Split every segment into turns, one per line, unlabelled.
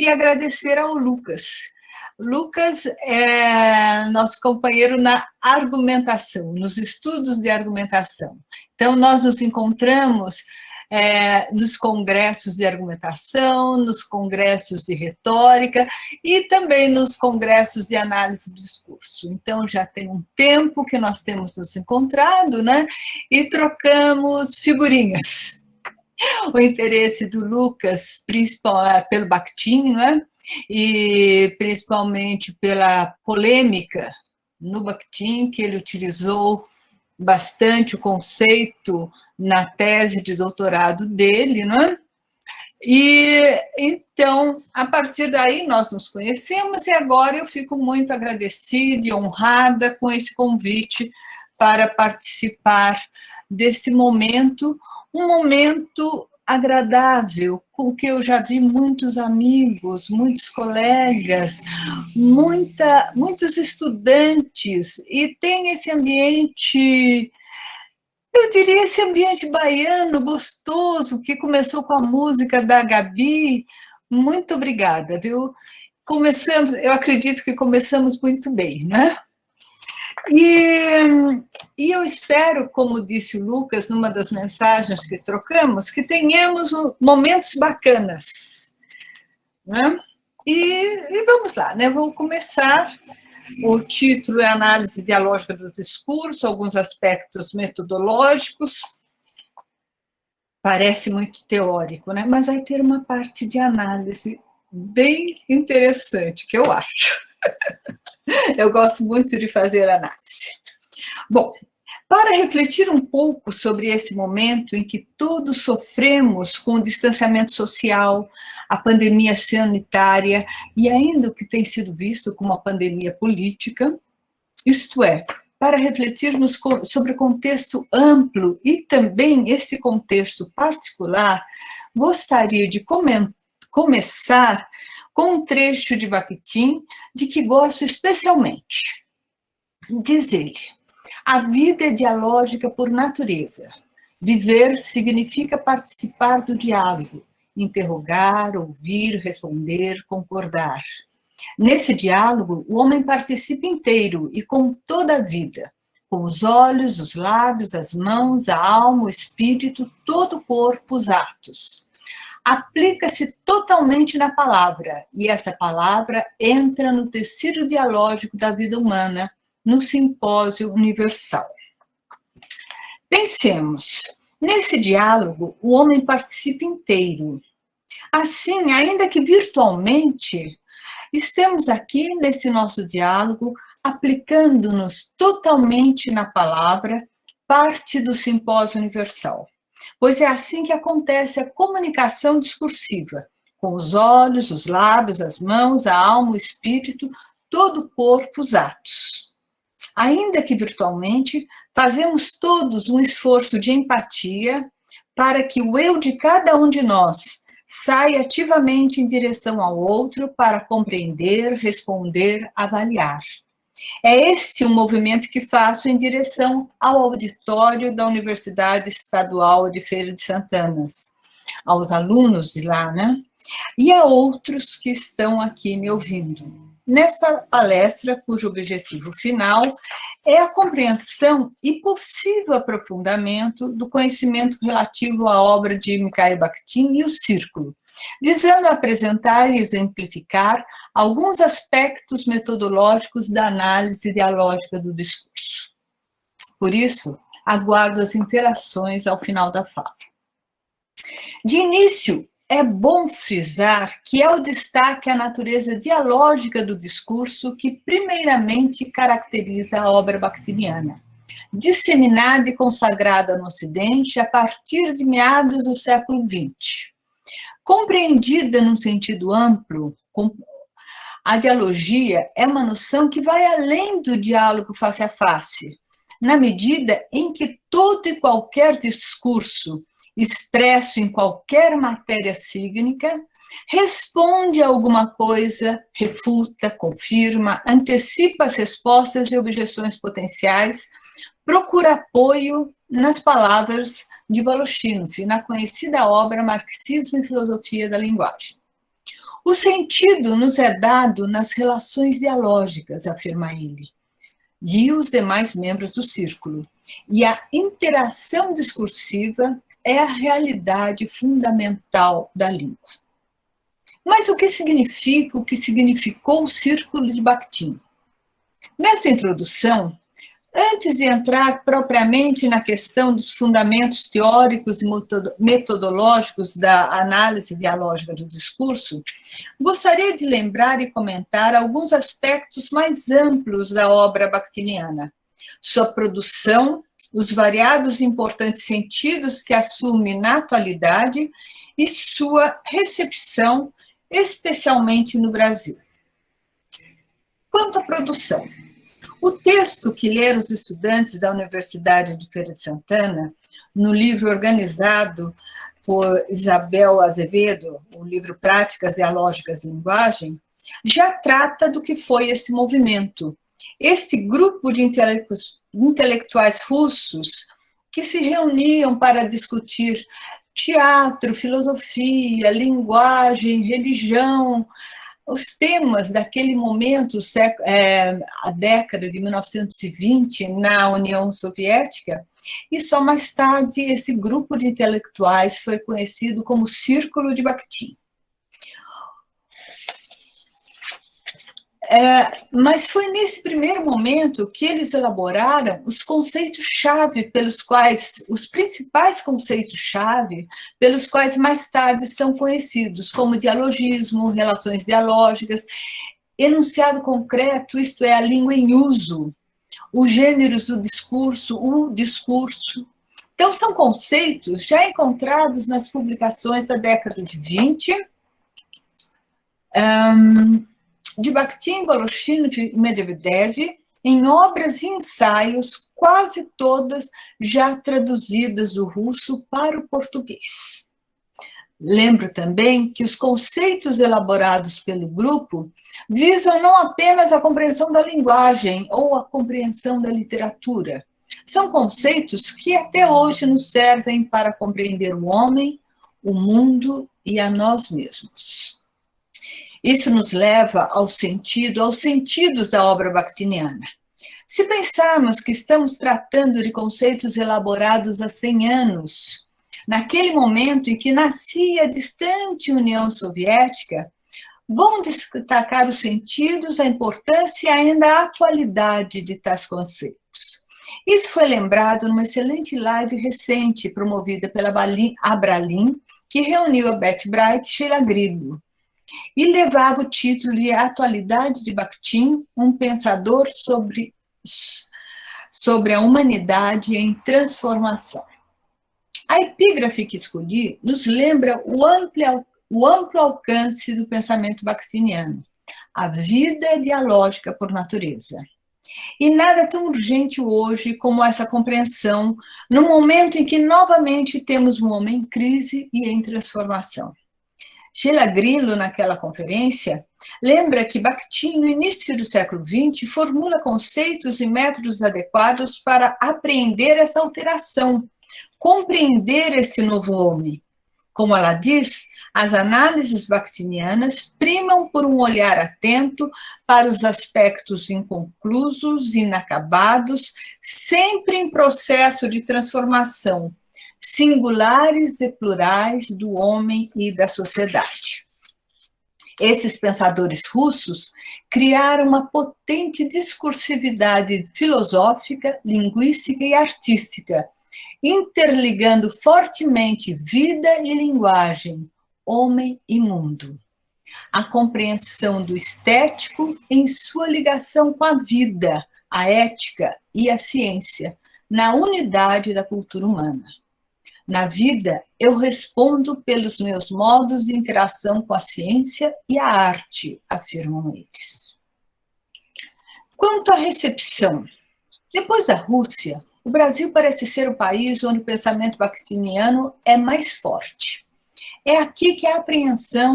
queria agradecer ao Lucas. Lucas é nosso companheiro na argumentação, nos estudos de argumentação. Então, nós nos encontramos nos congressos de argumentação, nos congressos de retórica e também nos congressos de análise do discurso. Então, já tem um tempo que nós temos nos encontrado, né? E trocamos figurinhas. O interesse do Lucas, principalmente pelo Bakhtin, né? E principalmente pela polêmica no Bakhtin, que ele utilizou bastante o conceito na tese de doutorado dele, né? E então, a partir daí, nós nos conhecemos e agora eu fico muito agradecida e honrada com esse convite para participar desse momento, um momento agradável, com que eu já vi muitos amigos, muitos colegas, muitos estudantes, e tem esse ambiente, eu diria, esse ambiente baiano gostoso, que começou com a música da Gabi. Muito obrigada, viu? Eu acredito que começamos muito bem, né? E eu espero, como disse o Lucas, numa das mensagens que trocamos, que tenhamos momentos bacanas, né? E vamos lá, né? Vou começar. O título é Análise Dialógica do Discurso, alguns aspectos metodológicos. Parece muito teórico, né? Mas vai ter uma parte de análise bem interessante, que eu acho. Eu gosto muito de fazer análise. Bom, para refletir um pouco sobre esse momento em que todos sofremos com o distanciamento social, a pandemia sanitária e ainda o que tem sido visto como a pandemia política, isto é, para refletirmos sobre o contexto amplo e também esse contexto particular, gostaria de começar com um trecho de Bakhtin, de que gosto especialmente. Diz ele: a vida é dialógica por natureza. Viver significa participar do diálogo, interrogar, ouvir, responder, concordar. Nesse diálogo, o homem participa inteiro e com toda a vida, com os olhos, os lábios, as mãos, a alma, o espírito, todo o corpo, os atos. Aplica-se totalmente na palavra, e essa palavra entra no tecido dialógico da vida humana, no simpósio universal. Pensemos, nesse diálogo, o homem participa inteiro. Assim, ainda que virtualmente, estamos aqui nesse nosso diálogo, aplicando-nos totalmente na palavra, parte do simpósio universal. Pois é assim que acontece a comunicação discursiva, com os olhos, os lábios, as mãos, a alma, o espírito, todo o corpo, os atos. Ainda que virtualmente, fazemos todos um esforço de empatia para que o eu de cada um de nós saia ativamente em direção ao outro para compreender, responder, avaliar. É esse o movimento que faço em direção ao auditório da Universidade Estadual de Feira de Santana, aos alunos de lá, né? E a outros que estão aqui me ouvindo. Nessa palestra, cujo objetivo final é a compreensão e possível aprofundamento do conhecimento relativo à obra de Mikhail Bakhtin e o Círculo, visando apresentar e exemplificar alguns aspectos metodológicos da análise dialógica do discurso. Por isso, aguardo as interações ao final da fala. De início, é bom frisar que é o destaque à natureza dialógica do discurso que primeiramente caracteriza a obra bakhtiniana, disseminada e consagrada no Ocidente a partir de meados do século XX. Compreendida num sentido amplo, a dialogia é uma noção que vai além do diálogo face a face, na medida em que todo e qualquer discurso expresso em qualquer matéria cígnica responde a alguma coisa, refuta, confirma, antecipa as respostas e objeções potenciais, procura apoio nas palavras de Voloshinov, na conhecida obra Marxismo e Filosofia da Linguagem. O sentido nos é dado nas relações dialógicas, afirma ele, e os demais membros do círculo. E a interação discursiva é a realidade fundamental da língua. Mas o que significa, o que significou o Círculo de Bakhtin? Nessa introdução, antes de entrar propriamente na questão dos fundamentos teóricos e metodológicos da análise dialógica do discurso, gostaria de lembrar e comentar alguns aspectos mais amplos da obra bakhtiniana. Sua produção, os variados e importantes sentidos que assume na atualidade e sua recepção, especialmente no Brasil. Quanto à produção, o texto que leram os estudantes da Universidade de Feira de Santana, no livro organizado por Isabel Azevedo, o livro Práticas Dialógicas e Linguagem, já trata do que foi esse movimento. Este grupo de intelectuais russos que se reuniam para discutir teatro, filosofia, linguagem, religião, os temas daquele momento, a década de 1920, na União Soviética, e só mais tarde esse grupo de intelectuais foi conhecido como Círculo de Bakhtin. Mas foi nesse primeiro momento que eles elaboraram os conceitos-chave pelos quais, os principais conceitos-chave pelos quais mais tarde são conhecidos, como dialogismo, relações dialógicas, enunciado concreto, isto é, a língua em uso, os gêneros do discurso, o discurso. Então, são conceitos já encontrados nas publicações da década de 20, de Bakhtin, Voloshin e Medvedev, em obras e ensaios, quase todas já traduzidas do russo para o português. Lembro também que os conceitos elaborados pelo grupo visam não apenas a compreensão da linguagem ou a compreensão da literatura. São conceitos que até hoje nos servem para compreender o homem, o mundo e a nós mesmos. Isso nos leva aos sentidos da obra bakhtiniana. Se pensarmos que estamos tratando de conceitos elaborados há 100 anos, naquele momento em que nascia a distante União Soviética, bom destacar os sentidos, a importância e ainda a atualidade de tais conceitos. Isso foi lembrado numa excelente live recente, promovida pela Abralim, que reuniu a Beth Bright e Sheila Grillo, e levava o título de Atualidade de Bakhtin, um pensador sobre a humanidade em transformação. A epígrafe que escolhi nos lembra o amplo alcance do pensamento bakhtiniano. A vida é dialógica por natureza. E nada tão urgente hoje como essa compreensão, no momento em que novamente temos um homem em crise e em transformação. Sheila Grillo, naquela conferência, lembra que Bakhtin, no início do século XX, formula conceitos e métodos adequados para apreender essa alteração, compreender esse novo homem. Como ela diz, as análises bakhtinianas primam por um olhar atento para os aspectos inconclusos, inacabados, sempre em processo de transformação, singulares e plurais do homem e da sociedade. Esses pensadores russos criaram uma potente discursividade filosófica, linguística e artística, interligando fortemente vida e linguagem, homem e mundo. A compreensão do estético em sua ligação com a vida, a ética e a ciência, na unidade da cultura humana. Na vida, eu respondo pelos meus modos de interação com a ciência e a arte, afirmam eles. Quanto à recepção, depois da Rússia, o Brasil parece ser o país onde o pensamento bakhtiniano é mais forte. É aqui que a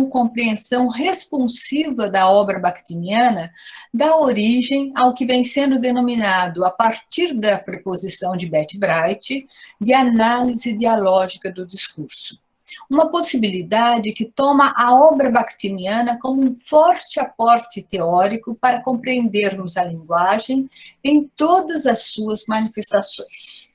compreensão responsiva da obra bakhtiniana dá origem ao que vem sendo denominado, a partir da preposição de Beth Bright, de análise dialógica do discurso. uma possibilidade que toma a obra bakhtiniana como um forte aporte teórico para compreendermos a linguagem em todas as suas manifestações.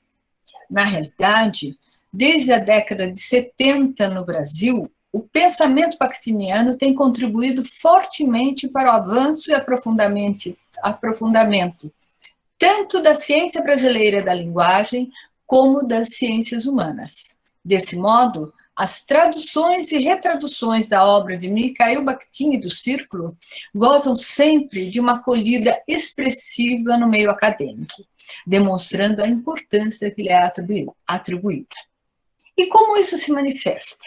Na realidade, desde a década de 70 no Brasil, o pensamento bakhtiniano tem contribuído fortemente para o avanço e aprofundamento tanto da ciência brasileira da linguagem como das ciências humanas. Desse modo, as traduções e retraduções da obra de Mikhail Bakhtin e do Círculo gozam sempre de uma acolhida expressiva no meio acadêmico, demonstrando a importância que lhe é atribuída. E como isso se manifesta?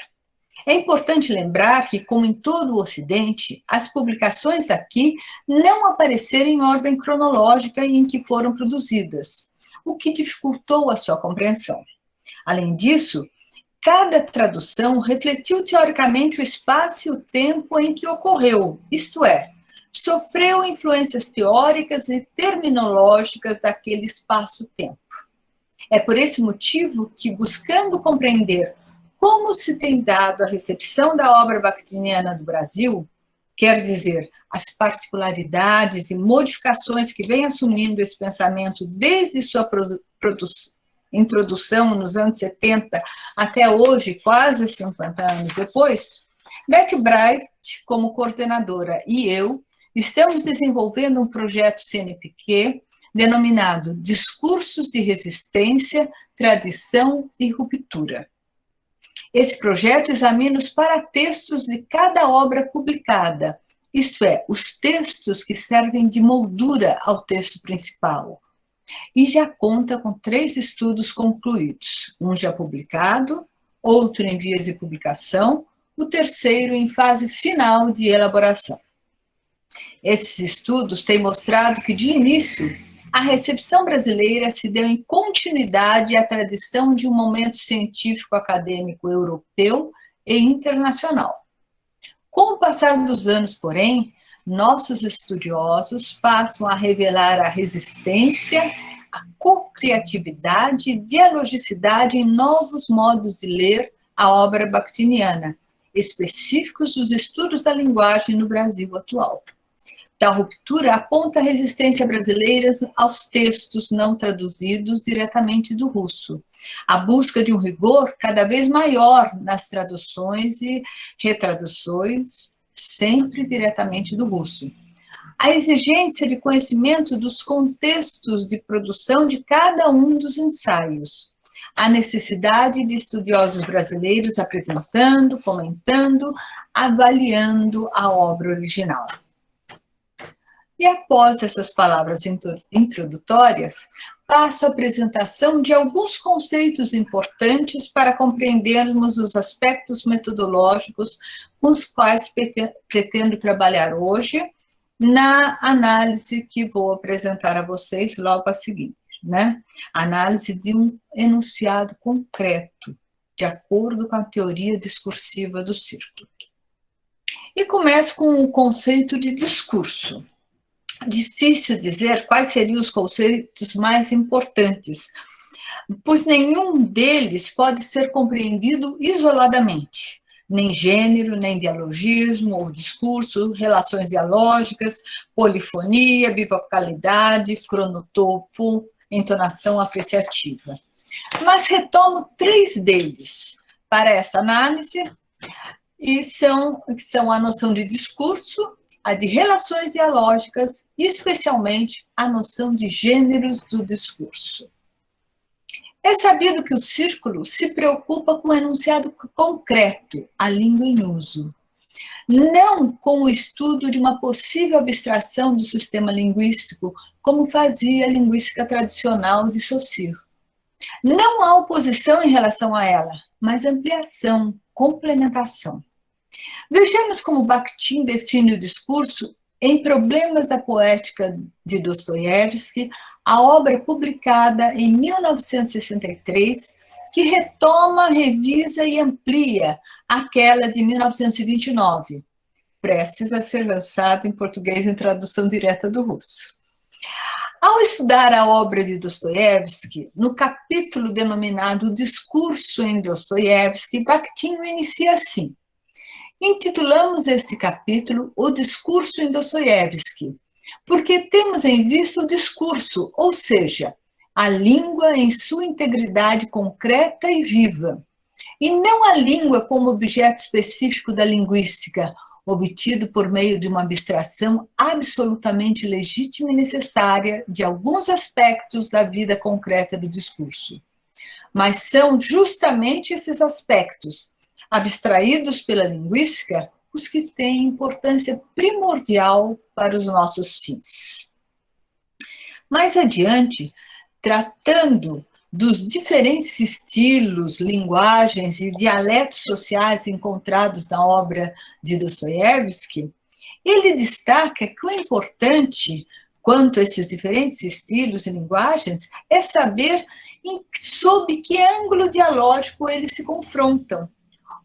É importante lembrar que, como em todo o Ocidente, as publicações aqui não apareceram em ordem cronológica em que foram produzidas, o que dificultou a sua compreensão. Além disso, cada tradução refletiu teoricamente o espaço e o tempo em que ocorreu, isto é, sofreu influências teóricas e terminológicas daquele espaço-tempo. É por esse motivo que, buscando compreender como se tem dado a recepção da obra bakhtiniana do Brasil, quer dizer, as particularidades e modificações que vem assumindo esse pensamento desde sua introdução nos anos 70 até hoje, quase 50 anos depois, Beth Bright, como coordenadora, e eu, estamos desenvolvendo um projeto CNPq denominado Discursos de Resistência, Tradição e Ruptura. Esse projeto examina os paratextos de cada obra publicada, isto é, os textos que servem de moldura ao texto principal. E já conta com 3 estudos concluídos, um já publicado, outro em vias de publicação, o terceiro em fase final de elaboração. Esses estudos têm mostrado que, de início, a recepção brasileira se deu em continuidade à tradição de um momento científico-acadêmico europeu e internacional. Com o passar dos anos, porém, nossos estudiosos passam a revelar a resistência, a co-criatividade e dialogicidade em novos modos de ler a obra bakhtiniana, específicos dos estudos da linguagem no Brasil atual. Tal ruptura aponta a resistência brasileira aos textos não traduzidos diretamente do russo, a busca de um rigor cada vez maior nas traduções e retraduções, sempre diretamente do russo. A exigência de conhecimento dos contextos de produção de cada um dos ensaios, a necessidade de estudiosos brasileiros apresentando, comentando, avaliando a obra original. E após essas palavras introdutórias, passo a apresentação de alguns conceitos importantes para compreendermos os aspectos metodológicos com os quais pretendo trabalhar hoje na análise que vou apresentar a vocês logo a seguir, né? Análise de um enunciado concreto, de acordo com a teoria discursiva do Círculo. E começo com o conceito de discurso. Difícil dizer quais seriam os conceitos mais importantes, pois nenhum deles pode ser compreendido isoladamente. Nem gênero, nem dialogismo ou discurso, relações dialógicas, polifonia, bivocalidade, cronotopo, entonação apreciativa. Mas retomo 3 deles para essa análise, e são a noção de discurso, a de relações dialógicas e, especialmente, a noção de gêneros do discurso. É sabido que o Círculo se preocupa com o enunciado concreto, a língua em uso, não com o estudo de uma possível abstração do sistema linguístico, como fazia a linguística tradicional de Saussure. Não há oposição em relação a ela, mas ampliação, complementação. Vejamos como Bakhtin define o discurso em Problemas da Poética de Dostoiévski, a obra publicada em 1963, que retoma, revisa e amplia aquela de 1929, prestes a ser lançada em português em tradução direta do russo. Ao estudar a obra de Dostoiévski, no capítulo denominado Discurso em Dostoiévski, Bakhtin o inicia assim. Intitulamos este capítulo O Discurso em Dostoiévski, porque temos em vista o discurso, ou seja, a língua em sua integridade concreta e viva, e não a língua como objeto específico da linguística, obtido por meio de uma abstração absolutamente legítima e necessária de alguns aspectos da vida concreta do discurso. Mas são justamente esses aspectos, abstraídos pela linguística, os que têm importância primordial para os nossos fins. Mais adiante, tratando dos diferentes estilos, linguagens e dialetos sociais encontrados na obra de Dostoiévski, ele destaca que o importante quanto a esses diferentes estilos e linguagens é saber sob que ângulo dialógico eles se confrontam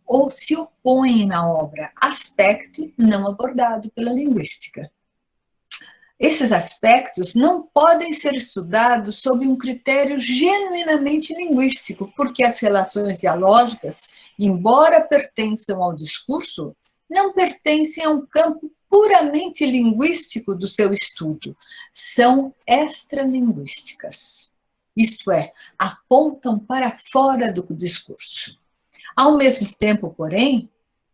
ou se opõem na obra, aspecto não abordado pela linguística. Esses aspectos não podem ser estudados sob um critério genuinamente linguístico, porque as relações dialógicas, embora pertençam ao discurso, não pertencem a um campo puramente linguístico do seu estudo, são extralinguísticas. Isto é, apontam para fora do discurso. Ao mesmo tempo, porém,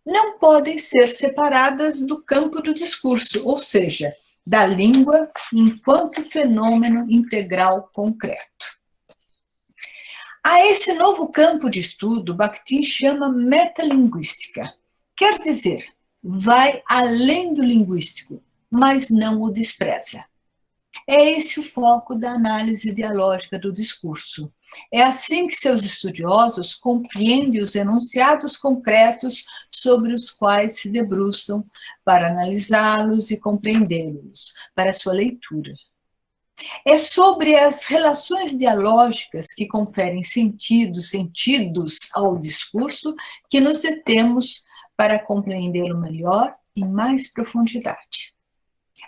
não podem ser separadas do campo do discurso, ou seja, da língua enquanto fenômeno integral concreto. A esse novo campo de estudo, Bakhtin chama metalinguística. Quer dizer, vai além do linguístico, mas não o despreza. É esse o foco da análise dialógica do discurso. É assim que seus estudiosos compreendem os enunciados concretos sobre os quais se debruçam para analisá-los e compreendê-los, para sua leitura. É sobre as relações dialógicas que conferem sentidos ao discurso que nos detemos para compreendê-lo melhor e mais profundidade.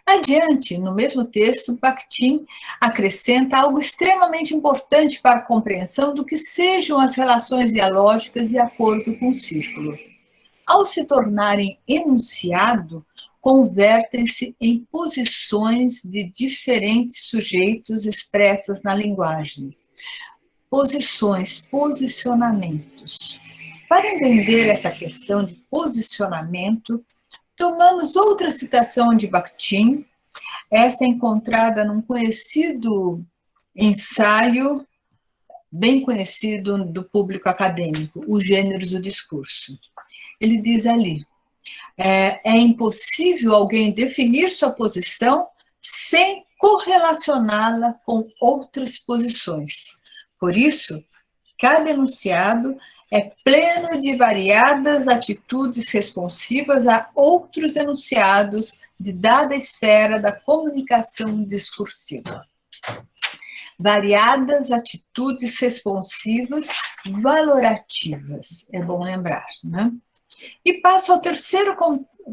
Adiante, no mesmo texto, Bakhtin acrescenta algo extremamente importante para a compreensão do que sejam as relações dialógicas de acordo com o círculo. Ao se tornarem enunciado, convertem-se em posições de diferentes sujeitos expressas na linguagem. Posicionamentos. Para entender essa questão de posicionamento, tomamos outra citação de Bakhtin, esta é encontrada num conhecido ensaio, bem conhecido do público acadêmico, Os Gêneros do Discurso. Ele diz ali, é impossível alguém definir sua posição sem correlacioná-la com outras posições. Por isso, cada enunciado é pleno de variadas atitudes responsivas a outros enunciados de dada esfera da comunicação discursiva. Variadas atitudes responsivas valorativas, é bom lembrar, né? E passo ao terceiro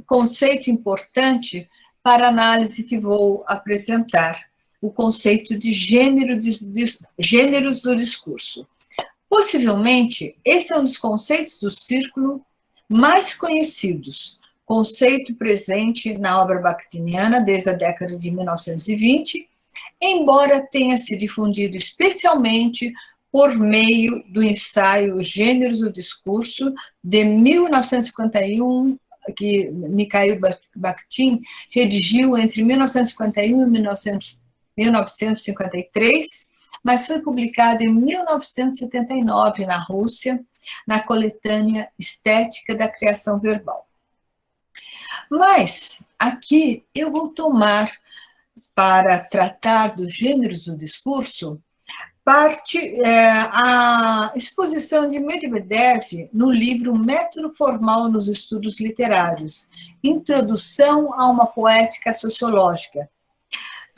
conceito importante para a análise que vou apresentar, o conceito de gêneros do discurso. Possivelmente, esse é um dos conceitos do círculo mais conhecidos, conceito presente na obra bakhtiniana desde a década de 1920, embora tenha se difundido especialmente por meio do ensaio Gêneros do Discurso, de 1951, que Mikhail Bakhtin redigiu entre 1951 e 1953, mas foi publicado em 1979 na Rússia, na coletânea Estética da Criação Verbal. Mas aqui eu vou tomar, para tratar dos gêneros do discurso, a exposição de Medvedev no livro Método Formal nos Estudos Literários, Introdução a uma Poética Sociológica,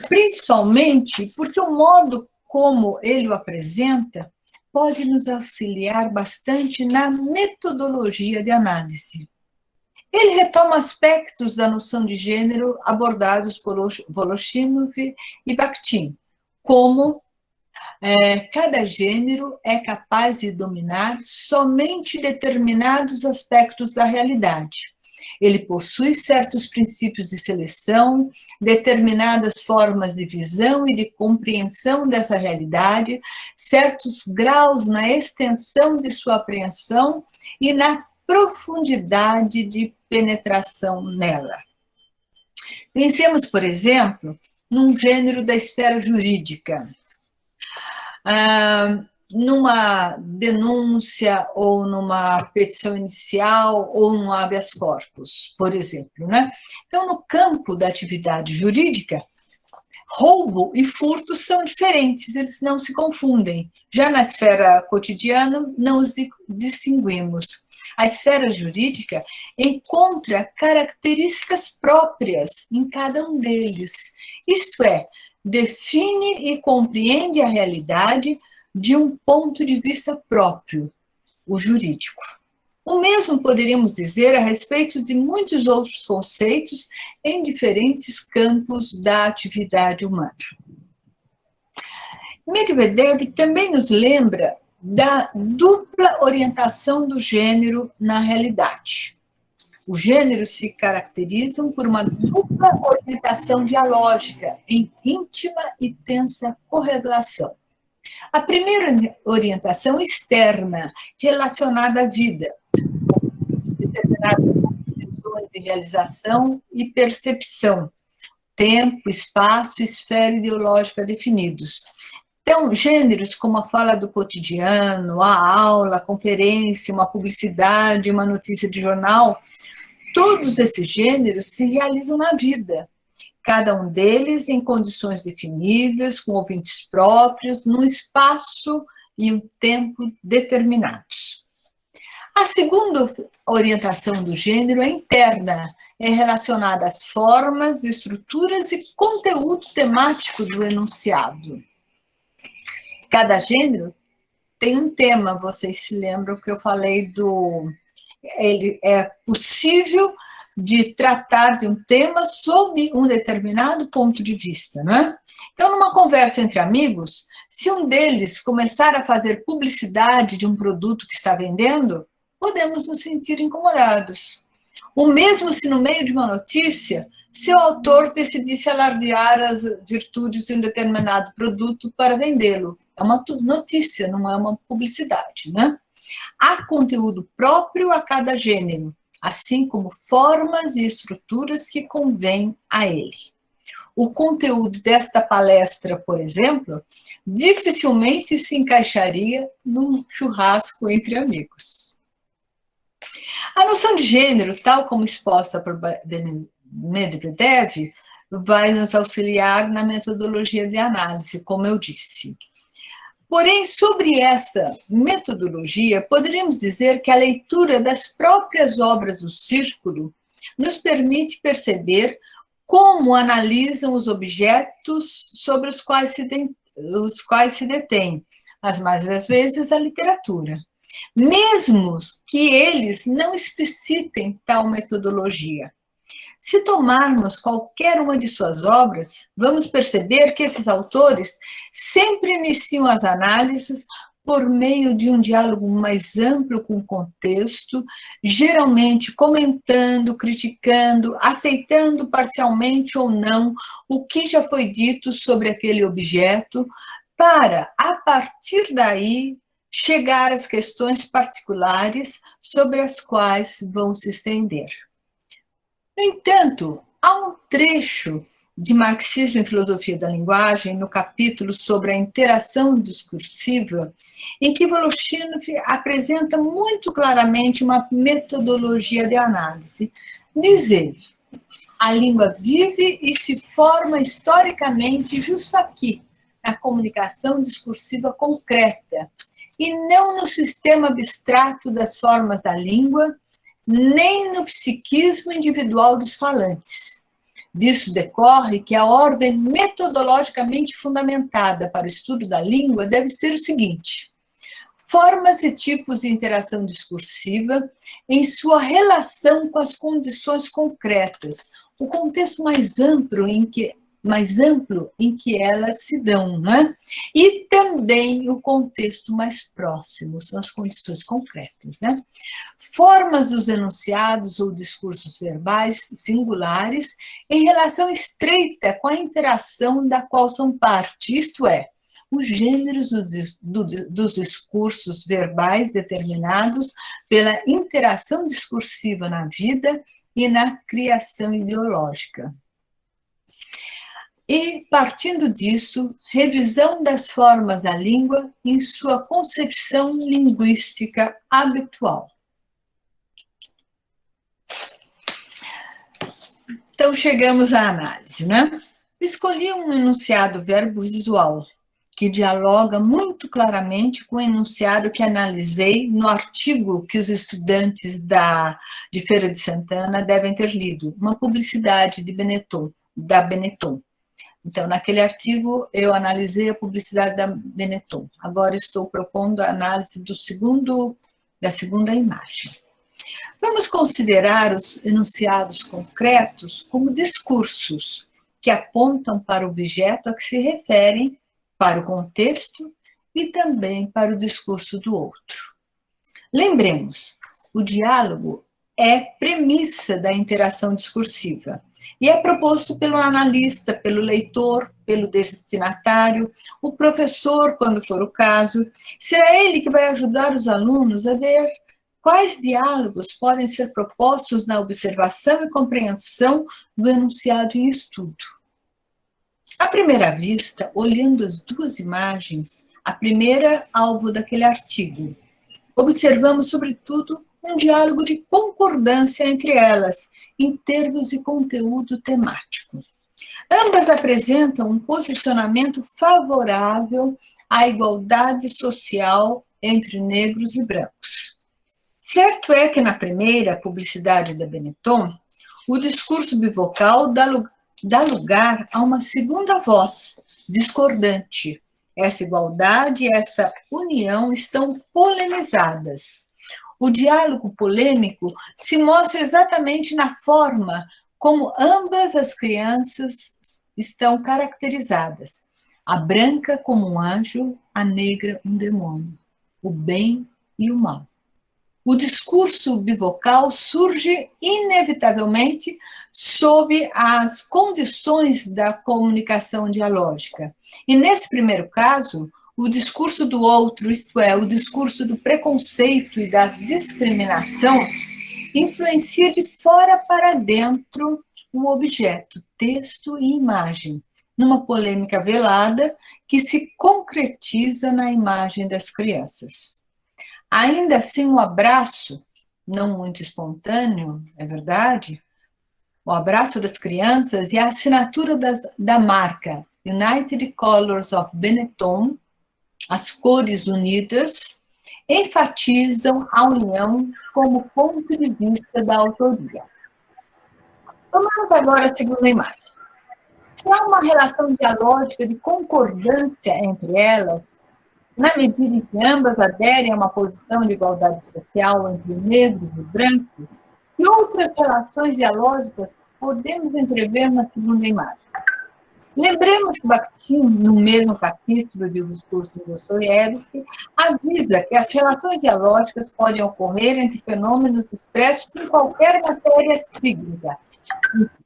principalmente porque o modo como ele o apresenta pode nos auxiliar bastante na metodologia de análise. Ele retoma aspectos da noção de gênero abordados por Voloshinov e Bakhtin, como cada gênero é capaz de dominar somente determinados aspectos da realidade. Ele possui certos princípios de seleção, determinadas formas de visão e de compreensão dessa realidade, certos graus na extensão de sua apreensão e na profundidade de penetração nela. Pensemos, por exemplo, num gênero da esfera jurídica. Numa denúncia ou numa petição inicial ou num habeas corpus, por exemplo, né? Então, no campo da atividade jurídica, roubo e furto são diferentes, eles não se confundem. Já na esfera cotidiana, não os distinguimos. A esfera jurídica encontra características próprias em cada um deles, isto é, define e compreende a realidade de um ponto de vista próprio, o jurídico. O mesmo poderíamos dizer a respeito de muitos outros conceitos em diferentes campos da atividade humana. Medvedev também nos lembra da dupla orientação do gênero na realidade. Os gêneros se caracterizam por uma dupla orientação dialógica em íntima e tensa correlação. A primeira orientação externa, relacionada à vida, determinadas condições de realização e percepção, tempo, espaço, esfera ideológica definidos. Então, gêneros como a fala do cotidiano, a aula, a conferência, uma publicidade, uma notícia de jornal, todos esses gêneros se realizam na vida, cada um deles em condições definidas, com ouvintes próprios, num espaço e um tempo determinados. A segunda orientação do gênero é interna, é relacionada às formas, estruturas e conteúdo temático do enunciado. Cada gênero tem um tema, vocês se lembram que eu falei ele é possível de tratar de um tema sob um determinado ponto de vista, não é? Então, numa conversa entre amigos, se um deles começar a fazer publicidade de um produto que está vendendo, podemos nos sentir incomodados. O mesmo se no meio de uma notícia, se o autor decidisse alardear as virtudes de um determinado produto para vendê-lo. É uma notícia, não é uma publicidade, né? Há conteúdo próprio a cada gênero, assim como formas e estruturas que convêm a ele. O conteúdo desta palestra, por exemplo, dificilmente se encaixaria num churrasco entre amigos. A noção de gênero, tal como exposta por Medvedev, vai nos auxiliar na metodologia de análise, como eu disse. Porém, sobre essa metodologia, poderíamos dizer que a leitura das próprias obras do Círculo nos permite perceber como analisam os objetos sobre os quais se detém, mas mais das vezes a literatura, mesmo que eles não explicitem tal metodologia. Se tomarmos qualquer uma de suas obras, vamos perceber que esses autores sempre iniciam as análises por meio de um diálogo mais amplo com o contexto, geralmente comentando, criticando, aceitando parcialmente ou não o que já foi dito sobre aquele objeto, para, a partir daí, chegar às questões particulares sobre as quais vão se estender. No entanto, há um trecho de Marxismo e Filosofia da Linguagem, no capítulo sobre a interação discursiva, em que Voloshinov apresenta muito claramente uma metodologia de análise. Diz ele, a língua vive e se forma historicamente justo aqui, na comunicação discursiva concreta, e não no sistema abstrato das formas da língua, nem no psiquismo individual dos falantes. Disso decorre que a ordem metodologicamente fundamentada para o estudo da língua deve ser o seguinte: formas e tipos de interação discursiva em sua relação com as condições concretas, o contexto mais amplo em que mais amplo em que elas se dão, né? E também o contexto mais próximo, são as condições concretas, né? Formas dos enunciados ou discursos verbais singulares em relação estreita com a interação da qual são parte, isto é, os gêneros dos discursos verbais determinados pela interação discursiva na vida e na criação ideológica. E, partindo disso, revisão das formas da língua em sua concepção linguística habitual. Então, chegamos à análise, né? Escolhi um enunciado verbo visual, que dialoga muito claramente com o enunciado que analisei no artigo que os estudantes de Feira de Santana devem ter lido, uma publicidade da Benetton. Então, naquele artigo, eu analisei a publicidade da Benetton. Agora estou propondo a análise da segunda imagem. Vamos considerar os enunciados concretos como discursos que apontam para o objeto a que se referem, para o contexto e também para o discurso do outro. Lembremos, o diálogo é premissa da interação discursiva e é proposto pelo analista, pelo leitor, pelo destinatário, o professor, quando for o caso. Será ele que vai ajudar os alunos a ver quais diálogos podem ser propostos na observação e compreensão do enunciado em estudo. À primeira vista, olhando as duas imagens, a primeira alvo daquele artigo, observamos, sobretudo, um diálogo de concordância entre elas, em termos de conteúdo temático. Ambas apresentam um posicionamento favorável à igualdade social entre negros e brancos. Certo é que na primeira publicidade da Benetton, o discurso bivocal dá lugar a uma segunda voz, discordante. Essa igualdade e essa união estão polemizadas. O diálogo polêmico se mostra exatamente na forma como ambas as crianças estão caracterizadas. A branca como um anjo, a negra um demônio, o bem e o mal. O discurso bivocal surge inevitavelmente sob as condições da comunicação dialógica. E nesse primeiro caso, o discurso do outro, isto é, o discurso do preconceito e da discriminação, influencia de fora para dentro o objeto, texto e imagem, numa polêmica velada que se concretiza na imagem das crianças. Ainda assim, um abraço, não muito espontâneo, é verdade, o abraço das crianças e a assinatura da marca United Colors of Benetton, as cores unidas, enfatizam a união como ponto de vista da autoria. Vamos agora à segunda imagem. Se há uma relação dialógica de concordância entre elas, na medida em que ambas aderem a uma posição de igualdade social entre negros e brancos, que outras relações dialógicas podemos entrever na segunda imagem? Lembremos que Bakhtin, no mesmo capítulo do discurso de Dostoiévski, avisa que as relações dialógicas podem ocorrer entre fenômenos expressos em qualquer matéria cíclica,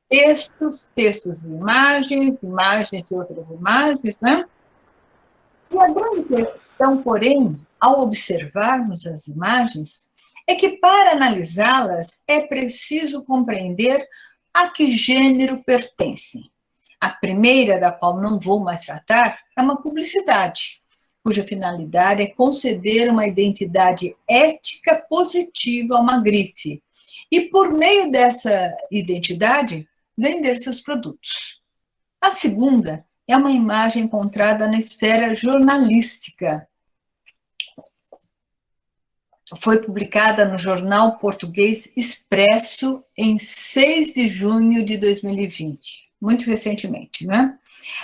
textos e imagens e outras imagens, né? E a grande questão, porém, ao observarmos as imagens, é que para analisá-las é preciso compreender a que gênero pertencem. A primeira, da qual não vou mais tratar, é uma publicidade, cuja finalidade é conceder uma identidade ética positiva a uma grife e, por meio dessa identidade, vender seus produtos. A segunda é uma imagem encontrada na esfera jornalística. Foi publicada no jornal português Expresso em 6 de junho de 2020, muito recentemente, né?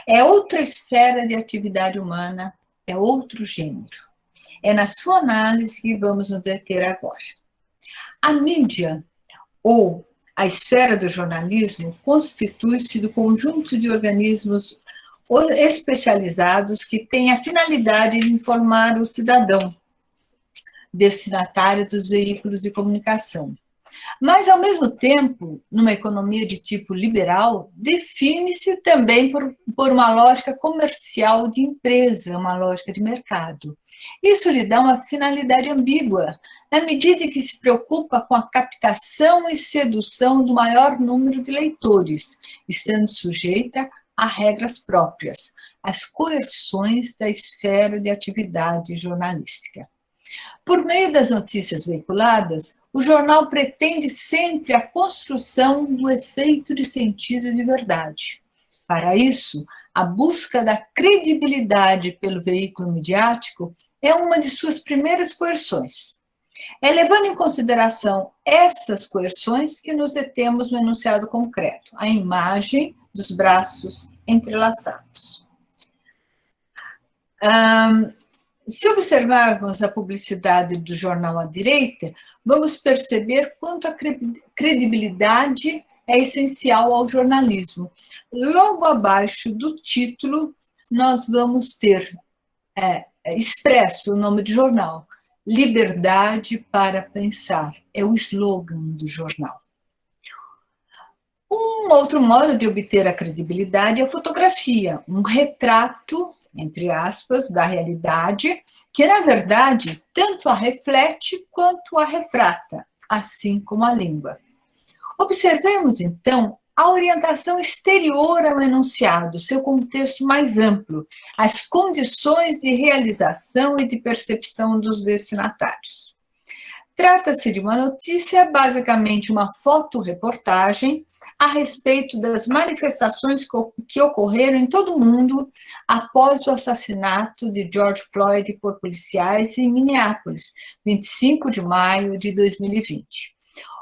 É outra esfera de atividade humana, é outro gênero. É na sua análise que vamos nos deter agora. A mídia, ou A esfera do jornalismo constitui-se do conjunto de organismos especializados que têm a finalidade de informar o cidadão, destinatário dos veículos de comunicação. Mas, ao mesmo tempo, numa economia de tipo liberal, define-se também por uma lógica comercial de empresa, uma lógica de mercado. Isso lhe dá uma finalidade ambígua, na medida em que se preocupa com a captação e sedução do maior número de leitores, estando sujeita a regras próprias, as coerções da esfera de atividade jornalística. Por meio das notícias veiculadas, o jornal pretende sempre a construção do efeito de sentido de verdade. Para isso, a busca da credibilidade pelo veículo midiático é uma de suas primeiras coerções. É levando em consideração essas coerções que nos detemos no enunciado concreto, a imagem dos braços entrelaçados. Se observarmos a publicidade do jornal à direita, vamos perceber quanto a credibilidade é essencial ao jornalismo. Logo abaixo do título, nós vamos ter expresso o nome do jornal, Liberdade para Pensar, é o slogan do jornal. Um outro modo de obter a credibilidade é a fotografia, um retrato, entre aspas, da realidade, que, na verdade, tanto a reflete quanto a refrata, assim como a língua. Observemos, então, a orientação exterior ao enunciado, seu contexto mais amplo, as condições de realização e de percepção dos destinatários. Trata-se de uma notícia, basicamente uma fotoreportagem, a respeito das manifestações que ocorreram em todo o mundo após o assassinato de George Floyd por policiais em Minneapolis, 25 de maio de 2020.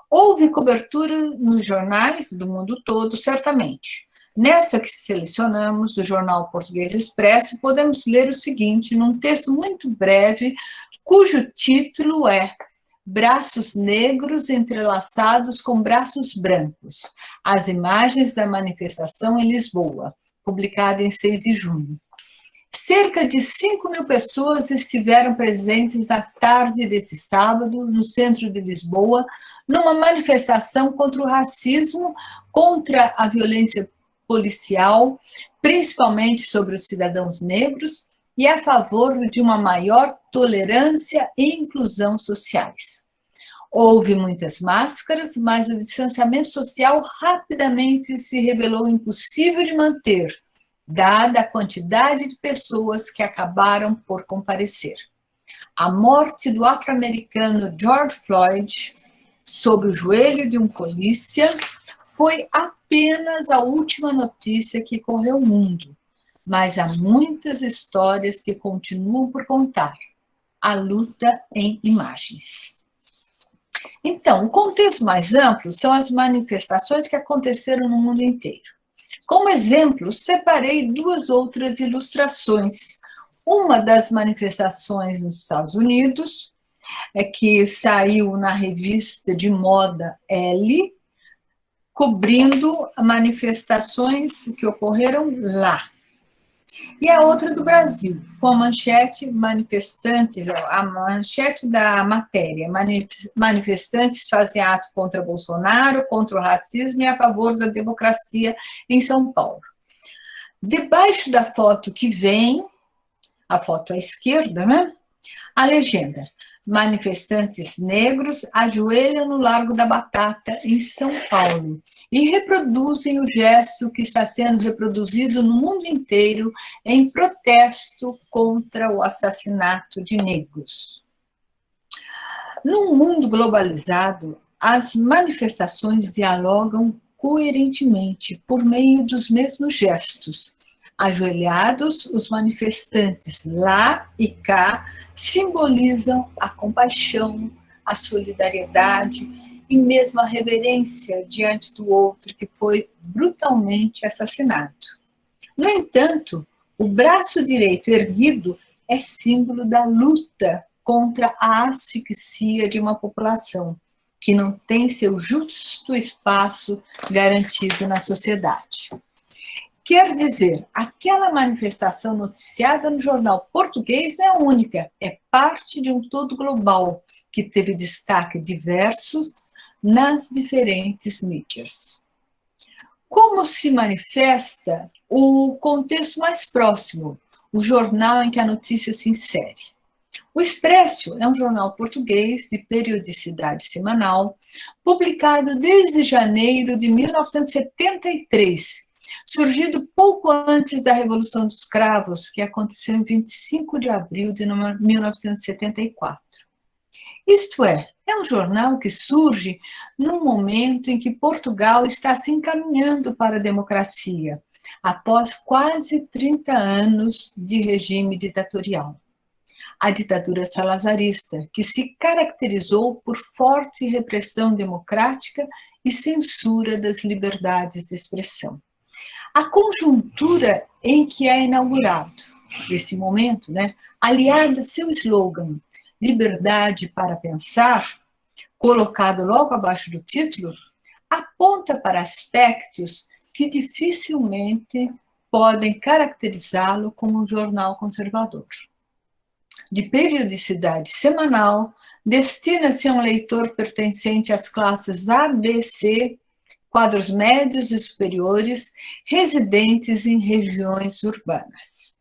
Houve cobertura nos jornais do mundo todo, certamente. Nessa que selecionamos, do jornal Português Expresso, podemos ler o seguinte, num texto muito breve, cujo título é Braços negros entrelaçados com braços brancos. As imagens da manifestação em Lisboa, publicada em 6 de junho. Cerca de 5.000 pessoas estiveram presentes na tarde desse sábado, no centro de Lisboa, numa manifestação contra o racismo, contra a violência policial, principalmente sobre os cidadãos negros, e a favor de uma maior tolerância e inclusão sociais. Houve muitas máscaras, mas o distanciamento social rapidamente se revelou impossível de manter, dada a quantidade de pessoas que acabaram por comparecer. A morte do afro-americano George Floyd, sob o joelho de um polícia, foi apenas a última notícia que correu o mundo. Mas há muitas histórias que continuam por contar. A luta em imagens. Então, o contexto mais amplo são as manifestações que aconteceram no mundo inteiro. Como exemplo, separei 2 outras ilustrações. Uma das manifestações nos Estados Unidos, que saiu na revista de moda Elle, cobrindo manifestações que ocorreram lá. E a outra do Brasil, com a manchete manifestantes, a manchete da matéria, manifestantes fazem ato contra Bolsonaro, contra o racismo e a favor da democracia em São Paulo. Debaixo da foto que vem, a foto à esquerda, né? A legenda, manifestantes negros ajoelham no Largo da Batata, em São Paulo, e reproduzem o gesto que está sendo reproduzido no mundo inteiro em protesto contra o assassinato de negros. Num mundo globalizado, as manifestações dialogam coerentemente por meio dos mesmos gestos. Ajoelhados, os manifestantes lá e cá simbolizam a compaixão, a solidariedade e mesmo a reverência diante do outro que foi brutalmente assassinado. No entanto, o braço direito erguido é símbolo da luta contra a asfixia de uma população, que não tem seu justo espaço garantido na sociedade. Quer dizer, aquela manifestação noticiada no jornal português não é única, é parte de um todo global, que teve destaque diverso nas diferentes mídias. Como se manifesta o contexto mais próximo, o jornal em que a notícia se insere? O Expresso é um jornal português de periodicidade semanal, publicado desde janeiro de 1973, surgido pouco antes da Revolução dos Cravos, que aconteceu em 25 de abril de 1974. Isto é um jornal que surge num momento em que Portugal está se encaminhando para a democracia, após quase 30 anos de regime ditatorial. A ditadura salazarista, que se caracterizou por forte repressão democrática e censura das liberdades de expressão. A conjuntura em que é inaugurado esse momento, aliada a seu slogan, liberdade para pensar, colocado logo abaixo do título, aponta para aspectos que dificilmente podem caracterizá-lo como um jornal conservador. De periodicidade semanal, destina-se a um leitor pertencente às classes A, B, C, quadros médios e superiores, residentes em regiões urbanas.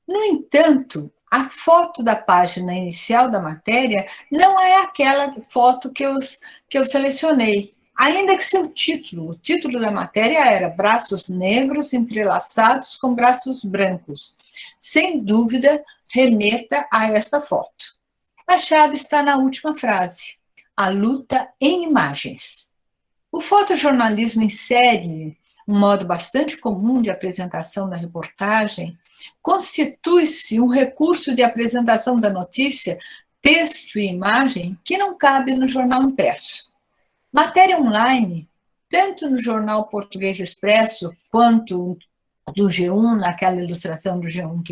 No entanto, a foto da página inicial da matéria não é aquela foto que eu selecionei, ainda que o título da matéria era Braços Negros Entrelaçados com Braços Brancos. Sem dúvida, remeta a esta foto. A chave está na última frase, a luta em imagens. O fotojornalismo insere um modo bastante comum de apresentação da reportagem, constitui-se um recurso de apresentação da notícia, texto e imagem, que não cabe no jornal impresso. Matéria online, tanto no jornal Português Expresso, quanto do G1, naquela ilustração do G1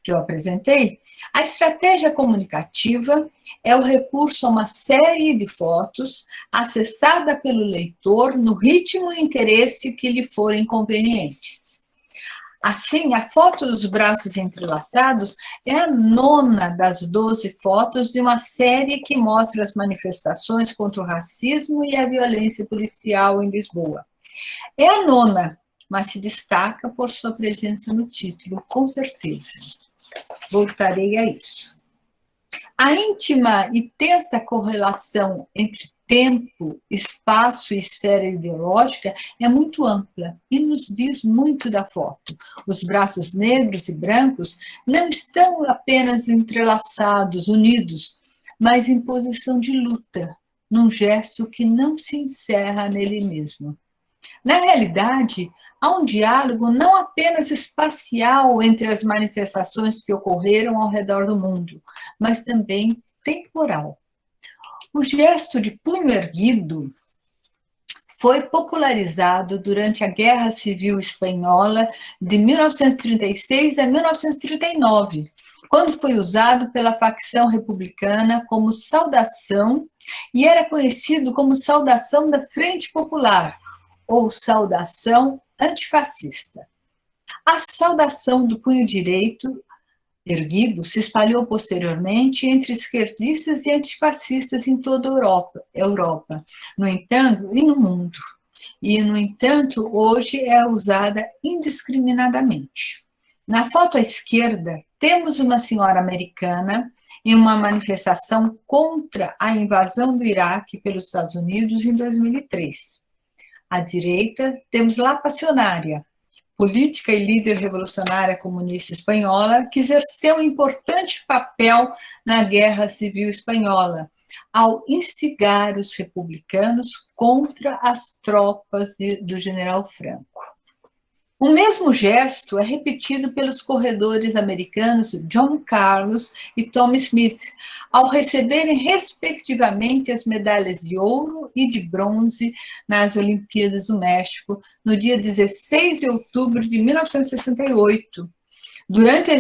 que eu apresentei, a estratégia comunicativa é o recurso a uma série de fotos acessada pelo leitor no ritmo e interesse que lhe forem convenientes. Assim, a foto dos braços entrelaçados é a 9ª das 12 fotos de uma série que mostra as manifestações contra o racismo e a violência policial em Lisboa. É a 9ª, mas se destaca por sua presença no título, com certeza. Voltarei a isso. A íntima e tensa correlação entre tempo, espaço e esfera ideológica é muito ampla e nos diz muito da foto. Os braços negros e brancos não estão apenas entrelaçados, unidos, mas em posição de luta, num gesto que não se encerra nele mesmo. Na realidade, há um diálogo não apenas espacial entre as manifestações que ocorreram ao redor do mundo, mas também temporal. O gesto de punho erguido foi popularizado durante a Guerra Civil Espanhola de 1936 a 1939, quando foi usado pela facção republicana como saudação e era conhecido como saudação da Frente Popular, ou saudação antifascista. A saudação do punho direito erguido se espalhou posteriormente entre esquerdistas e antifascistas em toda a Europa, no entanto, e no mundo. E, no entanto, hoje é usada indiscriminadamente. Na foto à esquerda, temos uma senhora americana em uma manifestação contra a invasão do Iraque pelos Estados Unidos em 2003. À direita, temos La Passionária, política e líder revolucionária comunista espanhola, que exerceu um importante papel na Guerra Civil Espanhola, ao instigar os republicanos contra as tropas do general Franco. O mesmo gesto é repetido pelos corredores americanos John Carlos e Tom Smith, ao receberem, respectivamente, as medalhas de ouro e de bronze nas Olimpíadas do México, no dia 16 de outubro de 1968. Durante a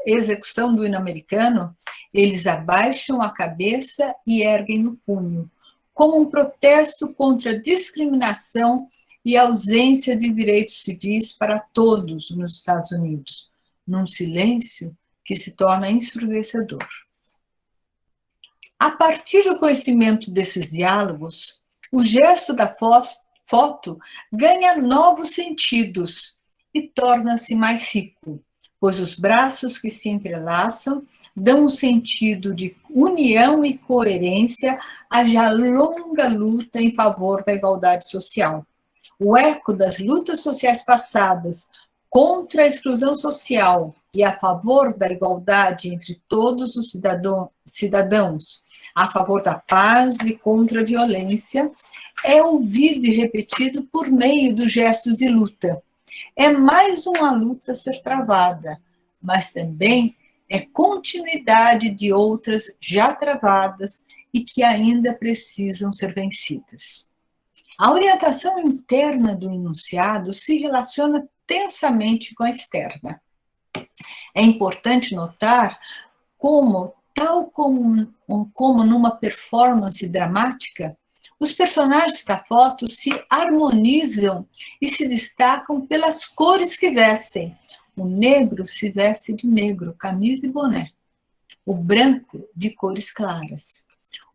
execução do hino americano, eles abaixam a cabeça e erguem o punho, como um protesto contra a discriminação e ausência de direitos civis para todos nos Estados Unidos, num silêncio que se torna ensurdecedor. A partir do conhecimento desses diálogos, o gesto da foto ganha novos sentidos e torna-se mais rico, pois os braços que se entrelaçam dão um sentido de união e coerência à já longa luta em favor da igualdade social. O eco das lutas sociais passadas contra a exclusão social e a favor da igualdade entre todos os cidadãos, a favor da paz e contra a violência, é ouvido e repetido por meio dos gestos de luta. É mais uma luta a ser travada, mas também é continuidade de outras já travadas e que ainda precisam ser vencidas. A orientação interna do enunciado se relaciona tensamente com a externa. É importante notar como, tal como numa performance dramática, os personagens da foto se harmonizam e se destacam pelas cores que vestem. O negro se veste de negro, camisa e boné. O branco de cores claras.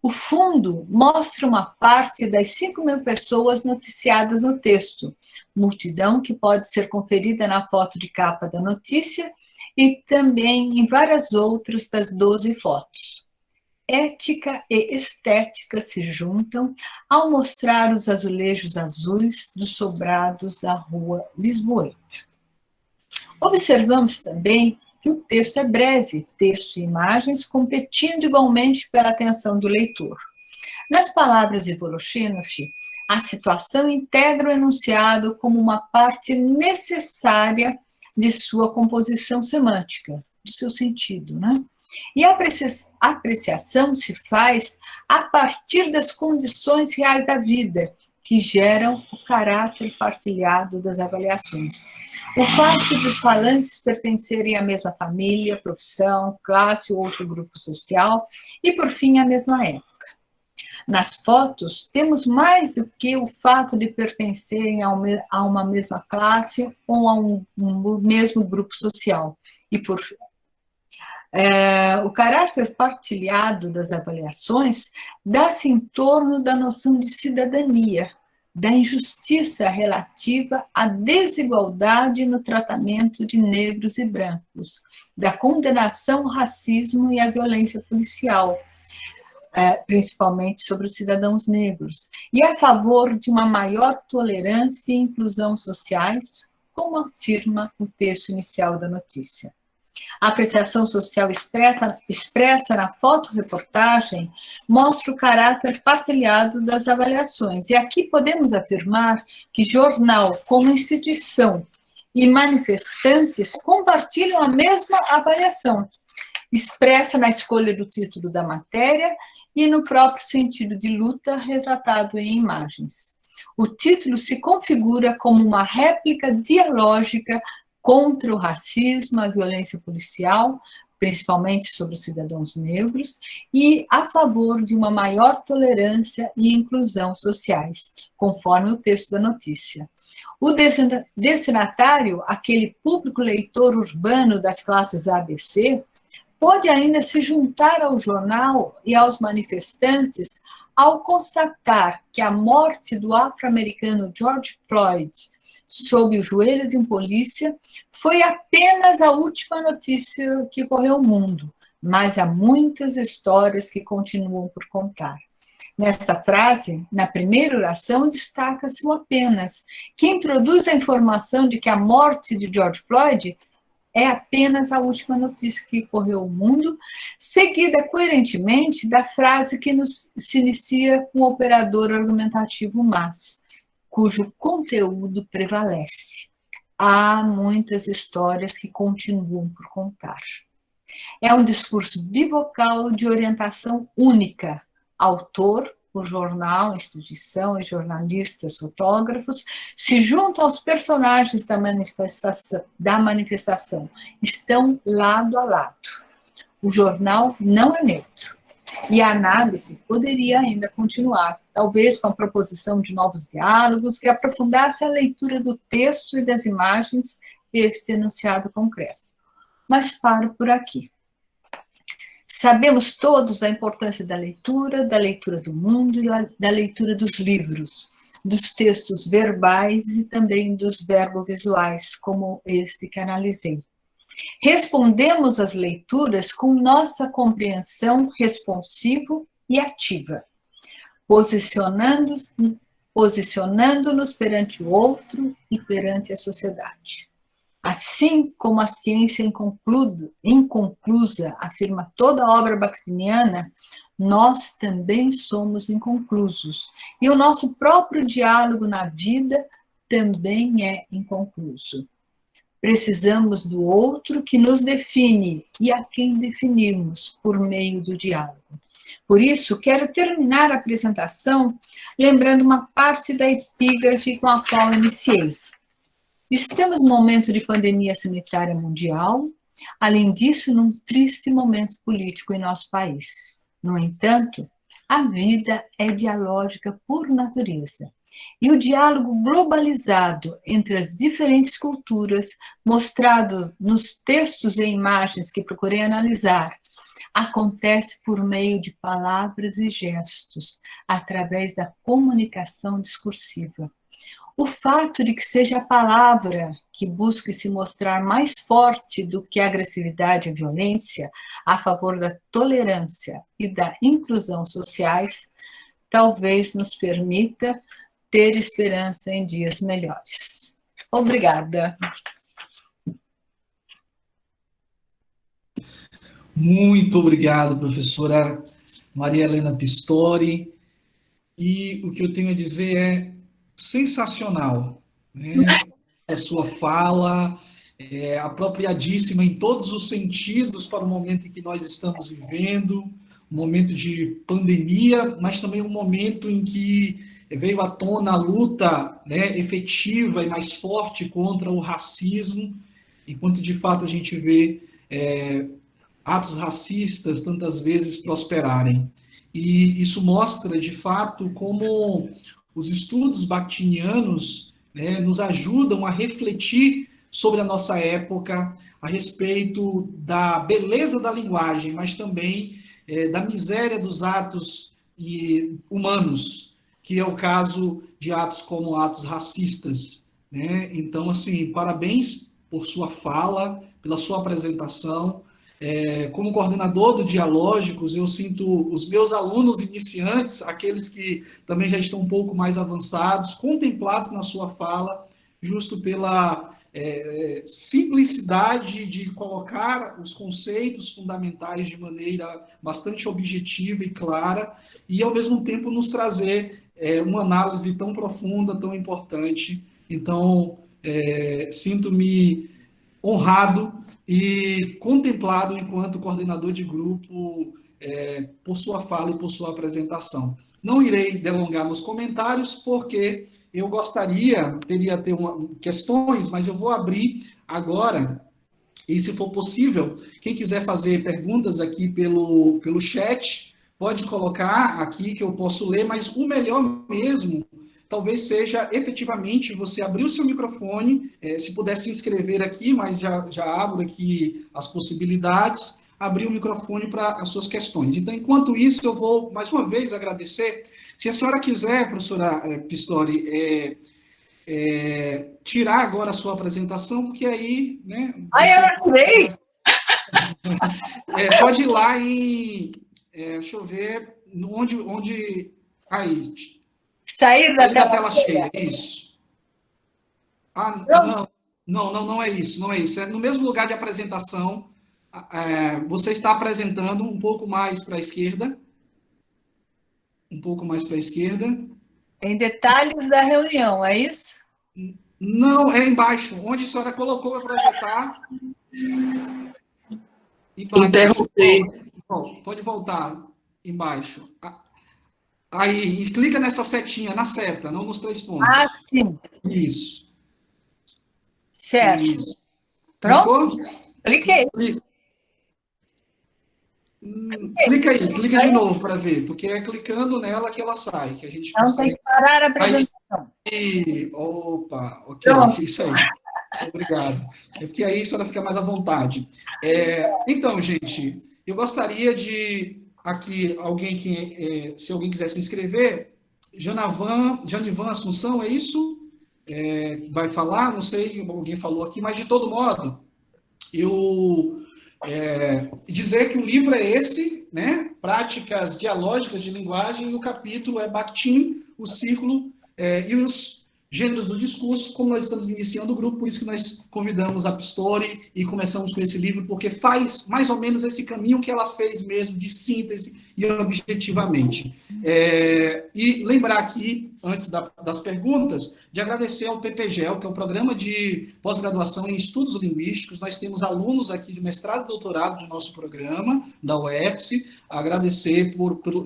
O fundo mostra uma parte das 5.000 pessoas noticiadas no texto, multidão que pode ser conferida na foto de capa da notícia e também em várias outras das 12 fotos. Ética e estética se juntam ao mostrar os azulejos azuis dos sobrados da rua Lisboeta. Observamos também que o texto é breve, texto e imagens competindo igualmente pela atenção do leitor. Nas palavras de Voloshenov, a situação integra o enunciado como uma parte necessária de sua composição semântica, do seu sentido, né? E a apreciação se faz a partir das condições reais da vida, que geram o caráter partilhado das avaliações. O fato de os falantes pertencerem à mesma família, profissão, classe ou outro grupo social e, por fim, à mesma época. Nas fotos, temos mais do que o fato de pertencerem a uma mesma classe ou a um mesmo grupo social. E, por o caráter partilhado das avaliações dá-se em torno da noção de cidadania, da injustiça relativa à desigualdade no tratamento de negros e brancos, da condenação ao racismo e à violência policial, principalmente sobre os cidadãos negros, e a favor de uma maior tolerância e inclusão sociais, como afirma o texto inicial da notícia. A apreciação social expressa na fotoreportagem mostra o caráter partilhado das avaliações. E aqui podemos afirmar que jornal, como instituição, e manifestantes compartilham a mesma avaliação, expressa na escolha do título da matéria e no próprio sentido de luta retratado em imagens. O título se configura como uma réplica dialógica contra o racismo, a violência policial, principalmente sobre os cidadãos negros, e a favor de uma maior tolerância e inclusão sociais, conforme o texto da notícia. O destinatário, aquele público leitor urbano das classes ABC, pode ainda se juntar ao jornal e aos manifestantes ao constatar que a morte do afro-americano George Floyd sob o joelho de um polícia foi apenas a última notícia que correu o mundo, mas há muitas histórias que continuam por contar. Nesta frase, na primeira oração, destaca-se o apenas, que introduz a informação de que a morte de George Floyd é apenas a última notícia que correu o mundo, seguida coerentemente da frase que se inicia com o operador argumentativo mas, cujo conteúdo prevalece. Há muitas histórias que continuam por contar. É um discurso bivocal de orientação única. Autor, o jornal, instituição e jornalistas, fotógrafos se juntam aos personagens da manifestação. Estão lado a lado. O jornal não é neutro. E a análise poderia ainda continuar, talvez com a proposição de novos diálogos que aprofundasse a leitura do texto e das imagens deste enunciado concreto. Mas paro por aqui. Sabemos todos da importância da leitura do mundo e da leitura dos livros, dos textos verbais e também dos verbovisuais, como este que analisei. Respondemos às leituras com nossa compreensão responsiva e ativa, posicionando-nos perante o outro e perante a sociedade. Assim como a ciência inconclusa afirma toda a obra bakhtiniana, nós também somos inconclusos. E o nosso próprio diálogo na vida também é inconcluso. Precisamos do outro que nos define e a quem definimos por meio do diálogo. Por isso, quero terminar a apresentação lembrando uma parte da epígrafe com a qual iniciei. Estamos num momento de pandemia sanitária mundial, além disso, num triste momento político em nosso país. No entanto, a vida é dialógica por natureza. E o diálogo globalizado entre as diferentes culturas, mostrado nos textos e imagens que procurei analisar, acontece por meio de palavras e gestos, através da comunicação discursiva. O fato de que seja a palavra que busque se mostrar mais forte do que a agressividade e a violência a favor da tolerância e da inclusão sociais, talvez nos permita ter esperança em dias melhores. Obrigada.
Muito obrigado, professora Maria Helena Pistori. E o que eu tenho a dizer é sensacional, né? A sua fala é apropriadíssima em todos os sentidos para o momento em que nós estamos vivendo, um momento de pandemia, mas também um momento em que veio à tona a luta, né, efetiva e mais forte contra o racismo, enquanto de fato a gente vê atos racistas tantas vezes prosperarem. E isso mostra, de fato, como os estudos bakhtinianos, né, nos ajudam a refletir sobre a nossa época, a respeito da beleza da linguagem, mas também da miséria dos atos humanos, que é o caso de atos como atos racistas, né? Então, assim, parabéns por sua fala, pela sua apresentação. Como coordenador do Dialógicos, eu sinto os meus alunos iniciantes, aqueles que também já estão um pouco mais avançados, contemplados na sua fala, justo pela simplicidade de colocar os conceitos fundamentais de maneira bastante objetiva e clara, e ao mesmo tempo nos trazer uma análise tão profunda, tão importante. Então, sinto-me honrado e contemplado enquanto coordenador de grupo por sua fala e por sua apresentação. Não irei delongar nos comentários, porque eu teria questões, mas eu vou abrir agora, e se for possível, quem quiser fazer perguntas aqui pelo chat, pode colocar aqui que eu posso ler, mas o melhor mesmo talvez seja efetivamente você abrir o seu microfone, se puder se inscrever aqui, mas já abro aqui as possibilidades, abrir o microfone para as suas questões. Então, enquanto isso, eu vou, mais uma vez, agradecer. Se a senhora quiser, professora Pistori, tirar agora a sua apresentação, porque aí... né,
eu não tirei!
Pode ir lá em... deixa eu ver, onde... Aí...
Sair da tela
cheia, isso. Não é isso, não é isso. É no mesmo lugar de apresentação, você está apresentando um pouco mais para a esquerda. Um pouco mais para a esquerda.
Em detalhes da reunião, é isso?
Não, é embaixo, onde a senhora colocou para projetar.
Interromper.
Pode voltar embaixo. Aí, e clica nessa setinha, na seta, não nos 3 pontos.
Sim.
Isso.
Certo.
Isso.
Pronto?
Clicou?
Cliquei.
Clica aí, clica de novo para ver, porque é clicando nela que ela sai, que a gente
Então, tem
consegue.
que parar a apresentação.
Aí, opa, ok,
Pronto.
isso aí. Obrigado. É porque aí a senhora fica mais à vontade. Então, gente, eu gostaria de aqui alguém que, se alguém quiser se inscrever, Janivan Assunção, é isso? Vai falar, não sei, alguém falou aqui, mas de todo modo, eu dizer que o livro é esse, né? Práticas dialógicas de linguagem, e o capítulo é Bakhtin, o círculo e os gêneros do discurso. Como nós estamos iniciando o grupo, por isso que nós convidamos a Pistori e começamos com esse livro, porque faz mais ou menos esse caminho que ela fez mesmo, de síntese e objetivamente. E lembrar aqui, antes das perguntas, de agradecer ao PPGEL, que é o Programa de Pós-Graduação em Estudos Linguísticos. Nós temos alunos aqui de mestrado e doutorado do nosso programa, da UFS, agradecer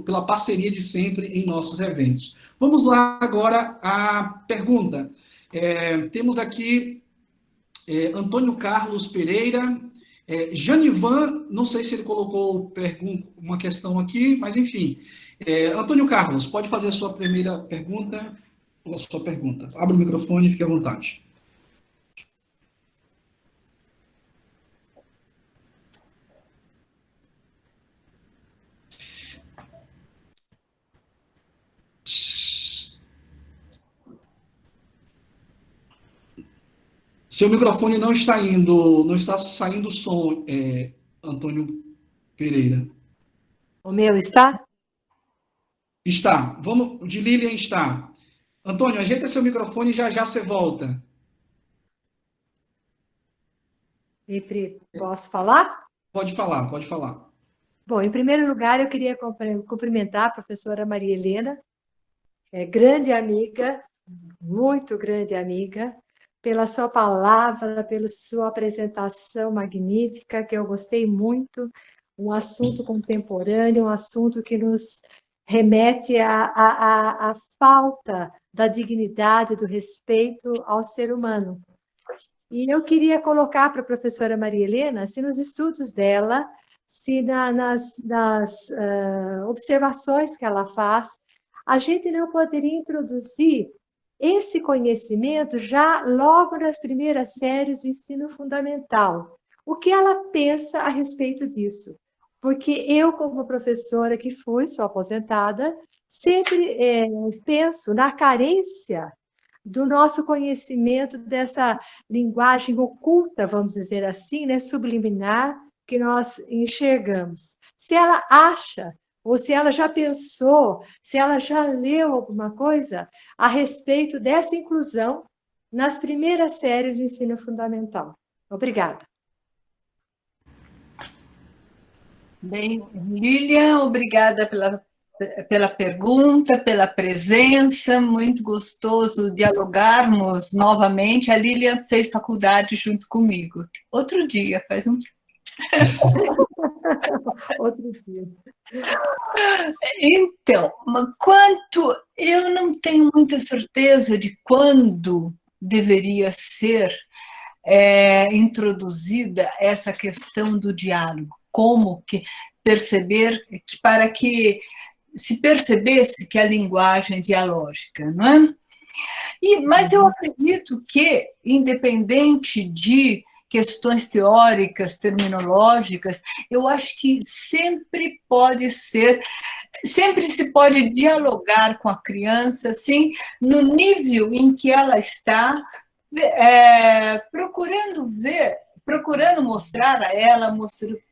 pela parceria de sempre em nossos eventos. Vamos lá agora à pergunta. Temos aqui Antônio Carlos Pereira, Janivan, não sei se ele colocou uma questão aqui, mas enfim. Antônio Carlos, pode fazer a sua primeira pergunta, ou a sua pergunta. Abra o microfone e fique à vontade. Seu microfone não está indo, não está saindo som, Antônio Pereira.
O meu está?
Está. Vamos, de Lilian está. Antônio, ajeita seu microfone e já já você volta.
Sempre posso falar?
Pode falar, pode falar.
Bom, em primeiro lugar, eu queria cumprimentar a professora Maria Helena, grande amiga, muito grande amiga, pela sua palavra, pela sua apresentação magnífica, que eu gostei muito, um assunto contemporâneo, um assunto que nos remete à falta da dignidade, do respeito ao ser humano. E eu queria colocar para a professora Maria Helena, se nos estudos dela, se nas observações que ela faz, a gente não poderia introduzir esse conhecimento já logo nas primeiras séries do ensino fundamental. O que ela pensa a respeito disso? Porque eu, como professora que fui, sou aposentada, sempre penso na carência do nosso conhecimento dessa linguagem oculta, vamos dizer assim, né, subliminar, que nós enxergamos. Se ela acha, ou se ela já pensou, se ela já leu alguma coisa a respeito dessa inclusão nas primeiras séries do ensino fundamental. Obrigada.
Bem, Lilian, obrigada pela pergunta, pela presença, muito gostoso dialogarmos novamente. A Lilian fez faculdade junto comigo. Outro dia, faz um...
Outro dia.
Então, eu não tenho muita certeza de quando deveria ser introduzida essa questão do diálogo, como que perceber, para que se percebesse que a linguagem é dialógica, não é? Mas eu acredito que, independente de questões teóricas, terminológicas, eu acho que sempre se pode dialogar com a criança, assim, no nível em que ela está, procurando mostrar a ela,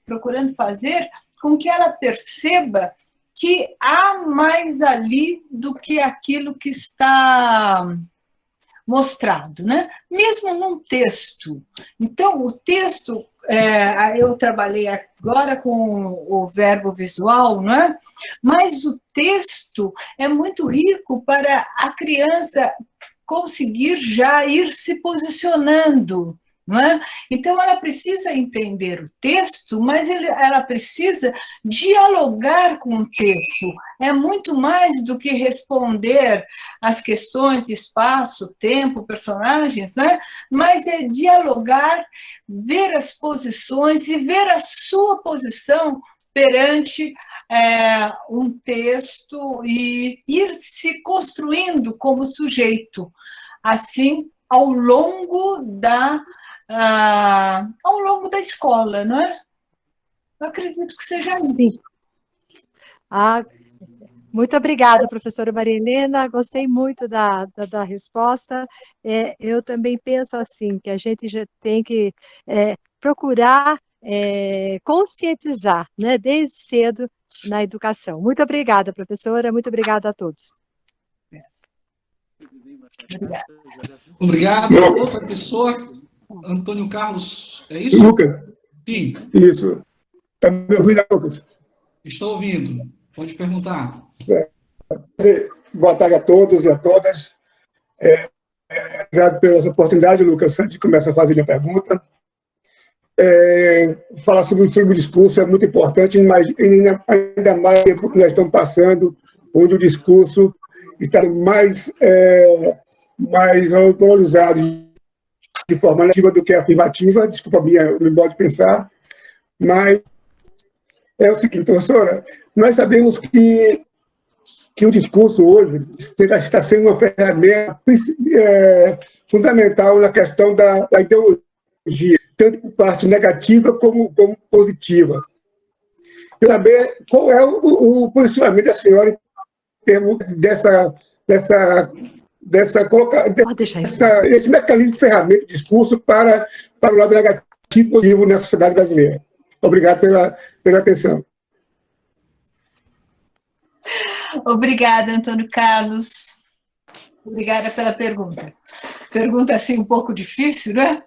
procurando fazer com que ela perceba que há mais ali do que aquilo que está mostrado, né? Mesmo num texto. Então, o texto, eu trabalhei agora com o verbo visual, não é? Mas o texto é muito rico para a criança conseguir já ir se posicionando, não é? Então, ela precisa entender o texto, mas ela precisa dialogar com o texto. É muito mais do que responder às questões de espaço, tempo, personagens, né? Mas é dialogar, ver as posições e ver a sua posição perante um texto e ir se construindo como sujeito, assim, ao longo da escola, não é? Eu acredito que seja isso.
Sim. Muito obrigada, professora Maria Helena, gostei muito da resposta. Eu também penso assim, que a gente já tem que procurar conscientizar, né, desde cedo na educação. Muito obrigada, professora, muito obrigada a todos.
Obrigado. Outra pessoa, Antônio Carlos, é isso?
Lucas.
Sim.
Isso. Está me ouvindo, Lucas?
Estou ouvindo. Pode perguntar.
Boa tarde a todos e a todas. Obrigado pela oportunidade, Lucas. Antes de começar a fazer minha pergunta, falar sobre o discurso é muito importante, mas ainda mais tempo que nós estamos passando, onde o discurso está mais valorizado de forma negativa do que afirmativa. Desculpa meu modo de pensar, mas é o seguinte, professora, nós sabemos que o discurso hoje está sendo uma ferramenta fundamental na questão da ideologia, tanto por parte negativa como positiva. Eu quero saber qual é o posicionamento da senhora em termos esse mecanismo de ferramenta de discurso para o lado negativo e positivo na sociedade brasileira. Obrigado pela atenção.
Obrigada, Antônio Carlos. Obrigada pela pergunta. Pergunta, assim, um pouco difícil, né?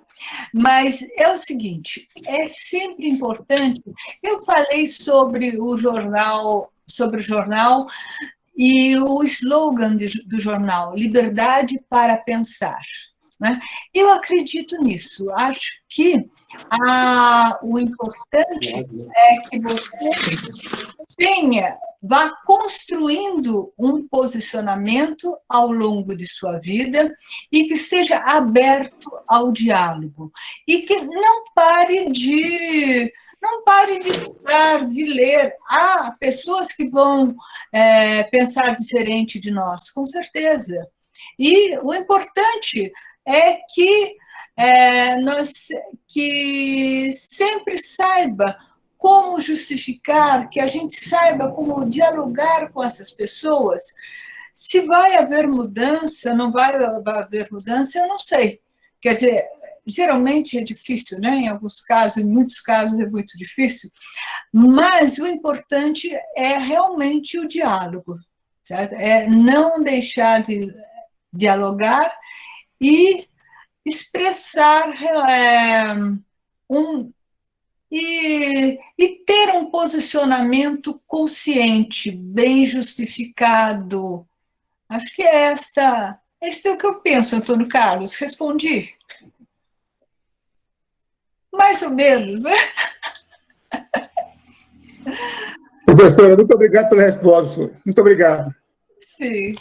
Mas é o seguinte, é sempre importante... Eu falei sobre o jornal e o slogan do jornal, Liberdade para Pensar. Né? Eu acredito nisso. Acho que o importante é que você vá construindo um posicionamento ao longo de sua vida e que esteja aberto ao diálogo. E que não pare de estudar, de ler. Há pessoas que vão pensar diferente de nós, com certeza. E o importante é que que sempre saiba como justificar, que a gente saiba como dialogar com essas pessoas. Se vai haver mudança, não vai haver mudança, eu não sei. Quer dizer, geralmente é difícil, né? Em alguns casos, em muitos casos é muito difícil, mas o importante é realmente o diálogo, certo? É não deixar de dialogar e expressar e ter um posicionamento consciente, bem justificado. Acho que isso é o que eu penso, Antônio Carlos. Respondi? Mais ou menos, né?
Professora, muito obrigado pela resposta. Muito obrigado.
Sim.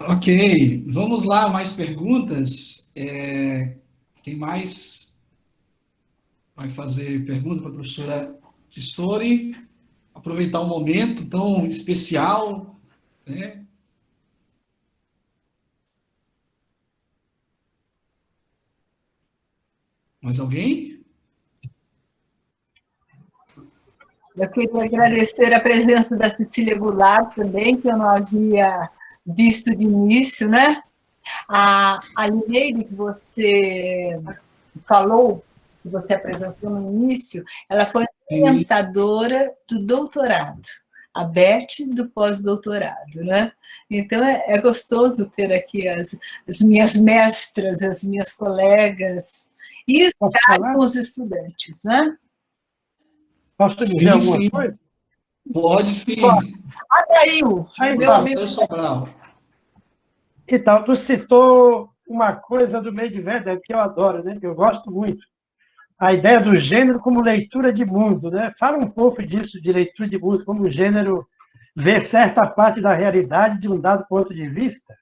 Ok, vamos lá, mais perguntas? Quem mais vai fazer pergunta para a professora Pistori? Aproveitar um momento tão especial, né? Mais alguém?
Eu queria agradecer a presença da Cecília Goulart também, que eu não havia visto de início, né? A Lineide, que você falou, que você apresentou no início, ela foi orientadora do doutorado, a Beth do pós-doutorado, né? Então, é gostoso ter aqui as minhas mestras, as minhas colegas, e estar com os estudantes, né?
Posso dizer alguma coisa?
Pode sim.
Adail, meu amigo.
Então, tu citou uma coisa do meio de Weber que eu adoro, né? Que eu gosto muito. A ideia do gênero como leitura de mundo, né? Fala um pouco disso, de leitura de mundo, como o gênero vê certa parte da realidade de um dado ponto de vista.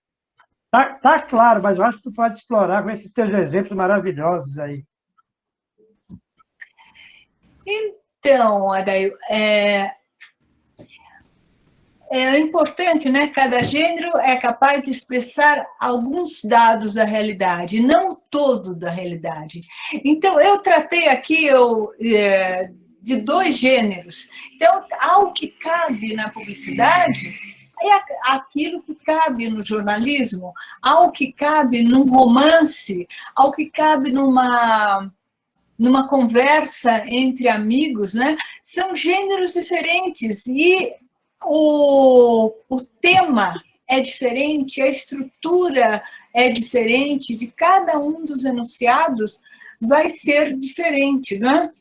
Tá claro, mas eu acho que tu pode explorar com esses teus exemplos maravilhosos aí.
Então, Adail, é importante, né? Cada gênero é capaz de expressar alguns dados da realidade, não o todo da realidade. Então, eu tratei aqui de 2 gêneros. Então, algo que cabe na publicidade é aquilo que cabe no jornalismo, algo que cabe num romance, algo que cabe numa conversa entre amigos, né? São gêneros diferentes e o tema é diferente, a estrutura é diferente, de cada um dos enunciados vai ser diferente, né?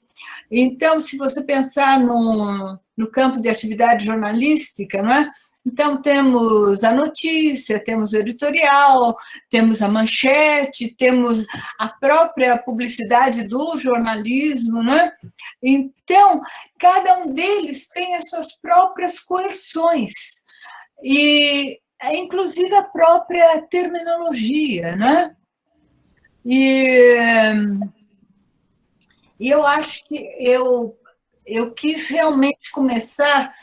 Então, se você pensar no campo de atividade jornalística, não é? Então, temos a notícia, temos o editorial, temos a manchete, temos a própria publicidade do jornalismo, né? Então, cada um deles tem as suas próprias coerções, e inclusive a própria terminologia, né? E eu acho que eu quis realmente começar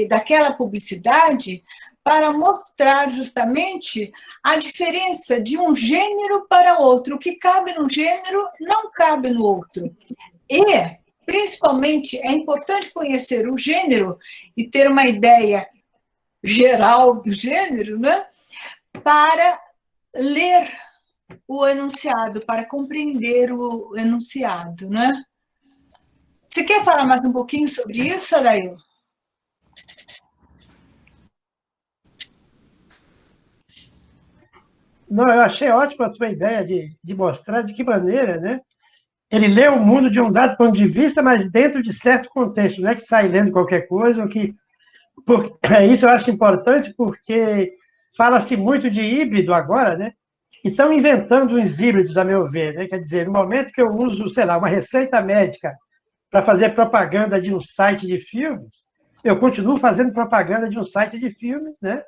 daquela publicidade para mostrar justamente a diferença de um gênero para outro. O que cabe num gênero não cabe no outro. E, principalmente, é importante conhecer o gênero e ter uma ideia geral do gênero, né? Para ler o enunciado, para compreender o enunciado, né? Você quer falar mais um pouquinho sobre isso, Adail?
Não, eu achei ótima a tua ideia de mostrar de que maneira, né? Ele lê o mundo de um dado ponto de vista, mas dentro de certo contexto, não é que sai lendo qualquer coisa, isso eu acho importante, porque fala-se muito de híbrido agora, né? E estão inventando uns híbridos, a meu ver, né? Quer dizer, no momento que eu uso, sei lá, uma receita médica para fazer propaganda de um site de filmes, eu continuo fazendo propaganda de um site de filmes, né?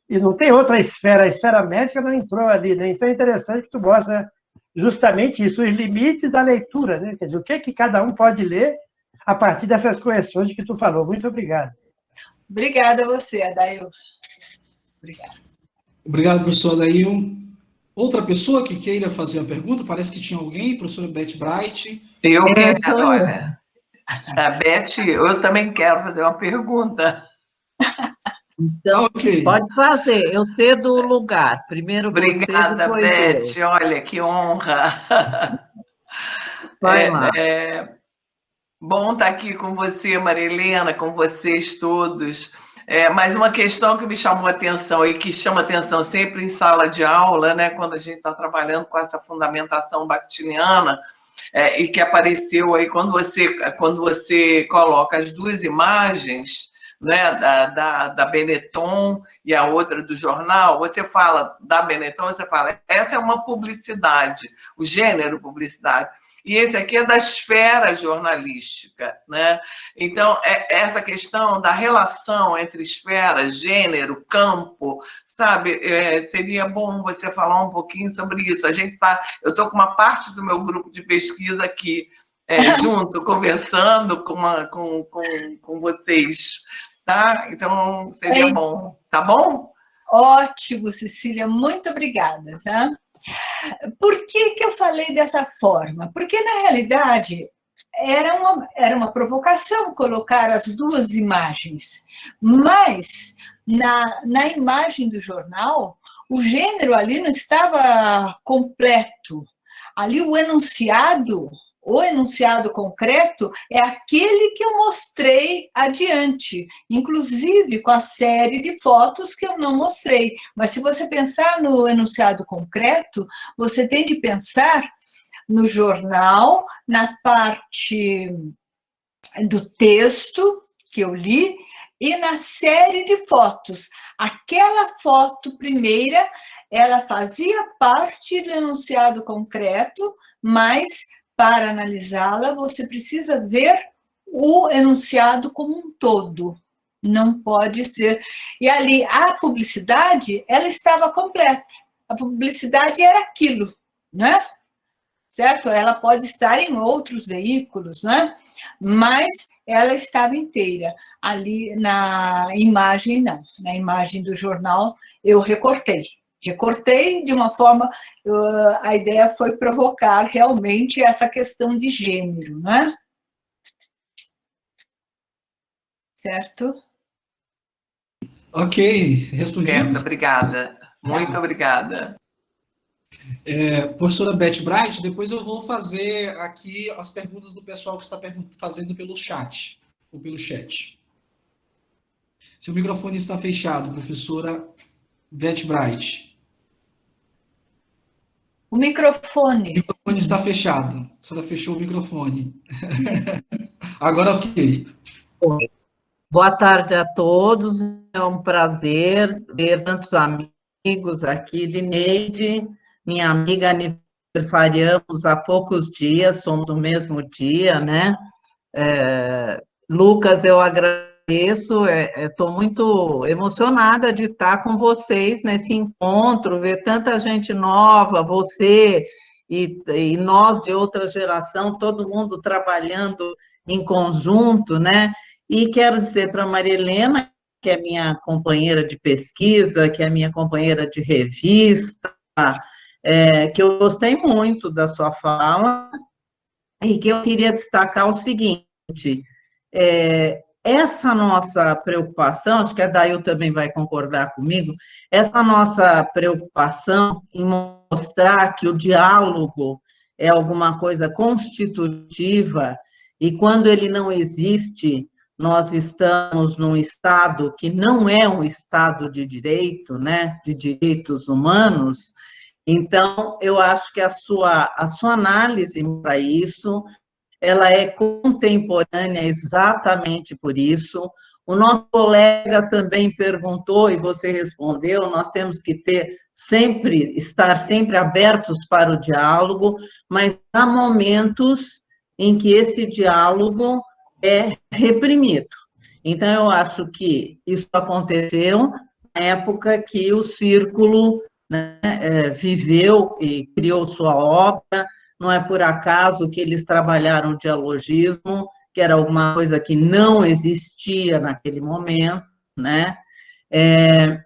E não tem outra esfera, a esfera médica não entrou ali, né? Então é interessante que tu mostra justamente isso, os limites da leitura, né? Quer dizer, o que cada um pode ler a partir dessas correções que tu falou. Muito obrigado.
Obrigada a você, Adail. Obrigada.
Obrigado, professor Adail. Outra pessoa que queira fazer a pergunta? Parece que tinha alguém, professora Beth Bright.
Eu quero, olha. Beth, eu também quero fazer uma pergunta.
Então,
okay.
Pode fazer, eu cedo o lugar. Primeiro você,
obrigada, Beth, eu. Olha, que honra.
Vai lá.
Bom estar aqui com você, Maria Helena, com vocês todos. Mas uma questão que me chamou a atenção e que chama atenção sempre em sala de aula, né, quando a gente está trabalhando com essa fundamentação bakhtiniana, e que apareceu aí quando você coloca as 2 imagens, né, da Benetton e a outra do jornal, você fala da Benetton, você fala, essa é uma publicidade, o gênero publicidade, e esse aqui é da esfera jornalística, né? Então, essa questão da relação entre esfera, gênero, campo, sabe, seria bom você falar um pouquinho sobre isso. Eu estou com uma parte do meu grupo de pesquisa aqui, junto, conversando com vocês, tá? Então, seria bom, tá bom?
Ótimo, Cecília, muito obrigada, tá? Por que eu falei dessa forma? Porque, na realidade, era uma provocação colocar as 2 imagens, mas na imagem do jornal, o gênero ali não estava completo. Ali o enunciado concreto é aquele que eu mostrei adiante, inclusive com a série de fotos que eu não mostrei. Mas se você pensar no enunciado concreto, você tem de pensar no jornal, na parte do texto que eu li e na série de fotos. Aquela foto primeira, ela fazia parte do enunciado concreto, mas para analisá-la, você precisa ver o enunciado como um todo. Não pode ser. E ali, a publicidade, ela estava completa. A publicidade era aquilo, né? certo? Ela pode estar em outros veículos, né? Mas ela estava inteira. Ali na imagem, não. Na imagem do jornal, eu recortei. Recortei de uma forma, a ideia foi provocar realmente essa questão de gênero, né? Certo?
Ok, respondido?
Certo, obrigada. Muito obrigada.
Professora Beth Bright, depois eu vou fazer aqui as perguntas do pessoal que está fazendo pelo chat, ou pelo chat. Seu microfone está fechado, professora Beth Bright.
O microfone.
O microfone está fechado. A senhora fechou o microfone. Agora, ok.
Oi. Boa tarde a todos. É um prazer ver tantos amigos aqui. Lineide, minha amiga, aniversariamos há poucos dias, somos do mesmo dia, né? Lucas, eu agradeço, estou muito emocionada de estar com vocês nesse encontro, ver tanta gente nova, você e nós de outra geração, todo mundo trabalhando em conjunto, né? E quero dizer para a Maria Helena, que é minha companheira de pesquisa, que é minha companheira de revista, que eu gostei muito da sua fala e que eu queria destacar o seguinte, essa nossa preocupação, acho que a Dail também vai concordar comigo, essa nossa preocupação em mostrar que o diálogo é alguma coisa constitutiva e quando ele não existe, nós estamos num Estado que não é um Estado de direito, né, de direitos humanos. Então, eu acho que a sua análise para isso, ela é contemporânea exatamente por isso. O nosso colega também perguntou, e você respondeu, nós temos que estar sempre abertos para o diálogo, mas há momentos em que esse diálogo é reprimido. Então, eu acho que isso aconteceu na época que o Círculo, né, viveu e criou sua obra. Não é por acaso que eles trabalharam o dialogismo, que era alguma coisa que não existia naquele momento, né?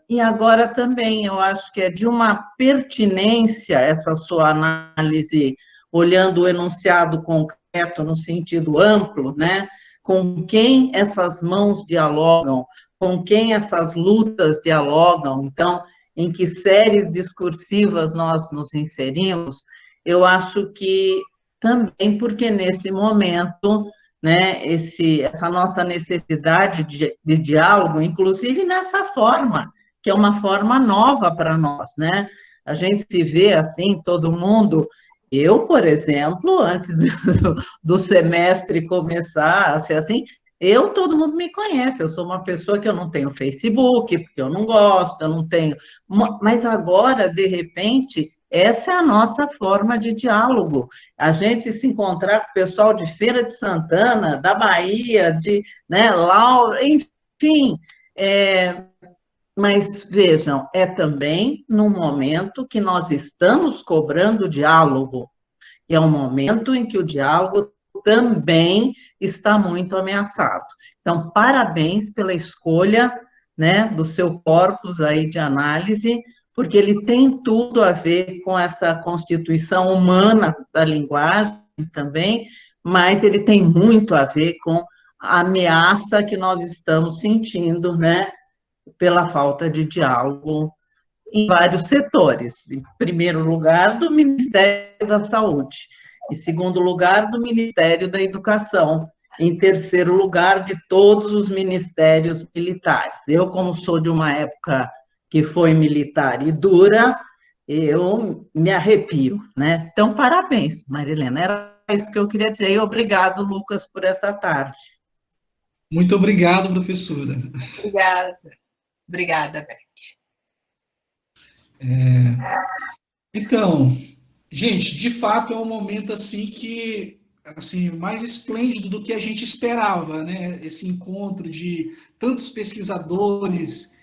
E agora também, eu acho que é de uma pertinência essa sua análise, olhando o enunciado concreto no sentido amplo, né? Com quem essas mãos dialogam, com quem essas lutas dialogam, então, em que séries discursivas nós nos inserimos, eu acho que também porque nesse momento, né, essa nossa necessidade de diálogo, inclusive nessa forma, que é uma forma nova para nós, né? A gente se vê assim, todo mundo. Eu, por exemplo, antes do semestre começar a ser assim, todo mundo me conhece, eu sou uma pessoa que eu não tenho Facebook, porque eu não gosto, eu não tenho. Mas agora, de repente, essa é a nossa forma de diálogo. A gente se encontrar com o pessoal de Feira de Santana, da Bahia, né, Laura, enfim. Mas vejam, é também num momento que nós estamos cobrando diálogo, e é um momento em que o diálogo também está muito ameaçado. Então, parabéns pela escolha, né, do seu corpus aí de análise, porque ele tem tudo a ver com essa constituição humana da linguagem também, mas ele tem muito a ver com a ameaça que nós estamos sentindo, né, pela falta de diálogo em vários setores. Em primeiro lugar, do Ministério da Saúde. Em segundo lugar, do Ministério da Educação. Em terceiro lugar, de todos os ministérios militares. Eu, como sou de uma época que foi militar e dura, eu me arrepio, né? Então, parabéns, Marilena. Era isso que eu queria dizer. E obrigado, Lucas, por essa tarde.
Muito obrigado, professora.
Obrigada, Beth.
Então, gente, de fato é um momento assim que assim mais esplêndido do que a gente esperava, né? Esse encontro de tantos pesquisadores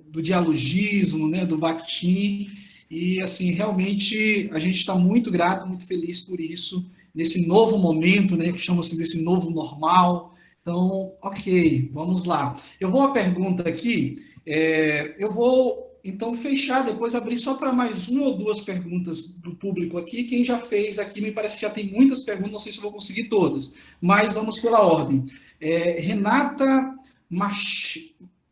do dialogismo, né? Do Bakhtin, E, assim, realmente a gente está muito grato, muito feliz por isso, nesse novo momento, né, que chama-se desse novo normal. Então, ok, vamos lá. Eu vou à pergunta aqui, eu vou, então, fechar, depois abrir só para mais uma ou duas perguntas do público aqui. Quem já fez aqui, me parece que já tem muitas perguntas, não sei se eu vou conseguir todas, mas vamos pela ordem. Renata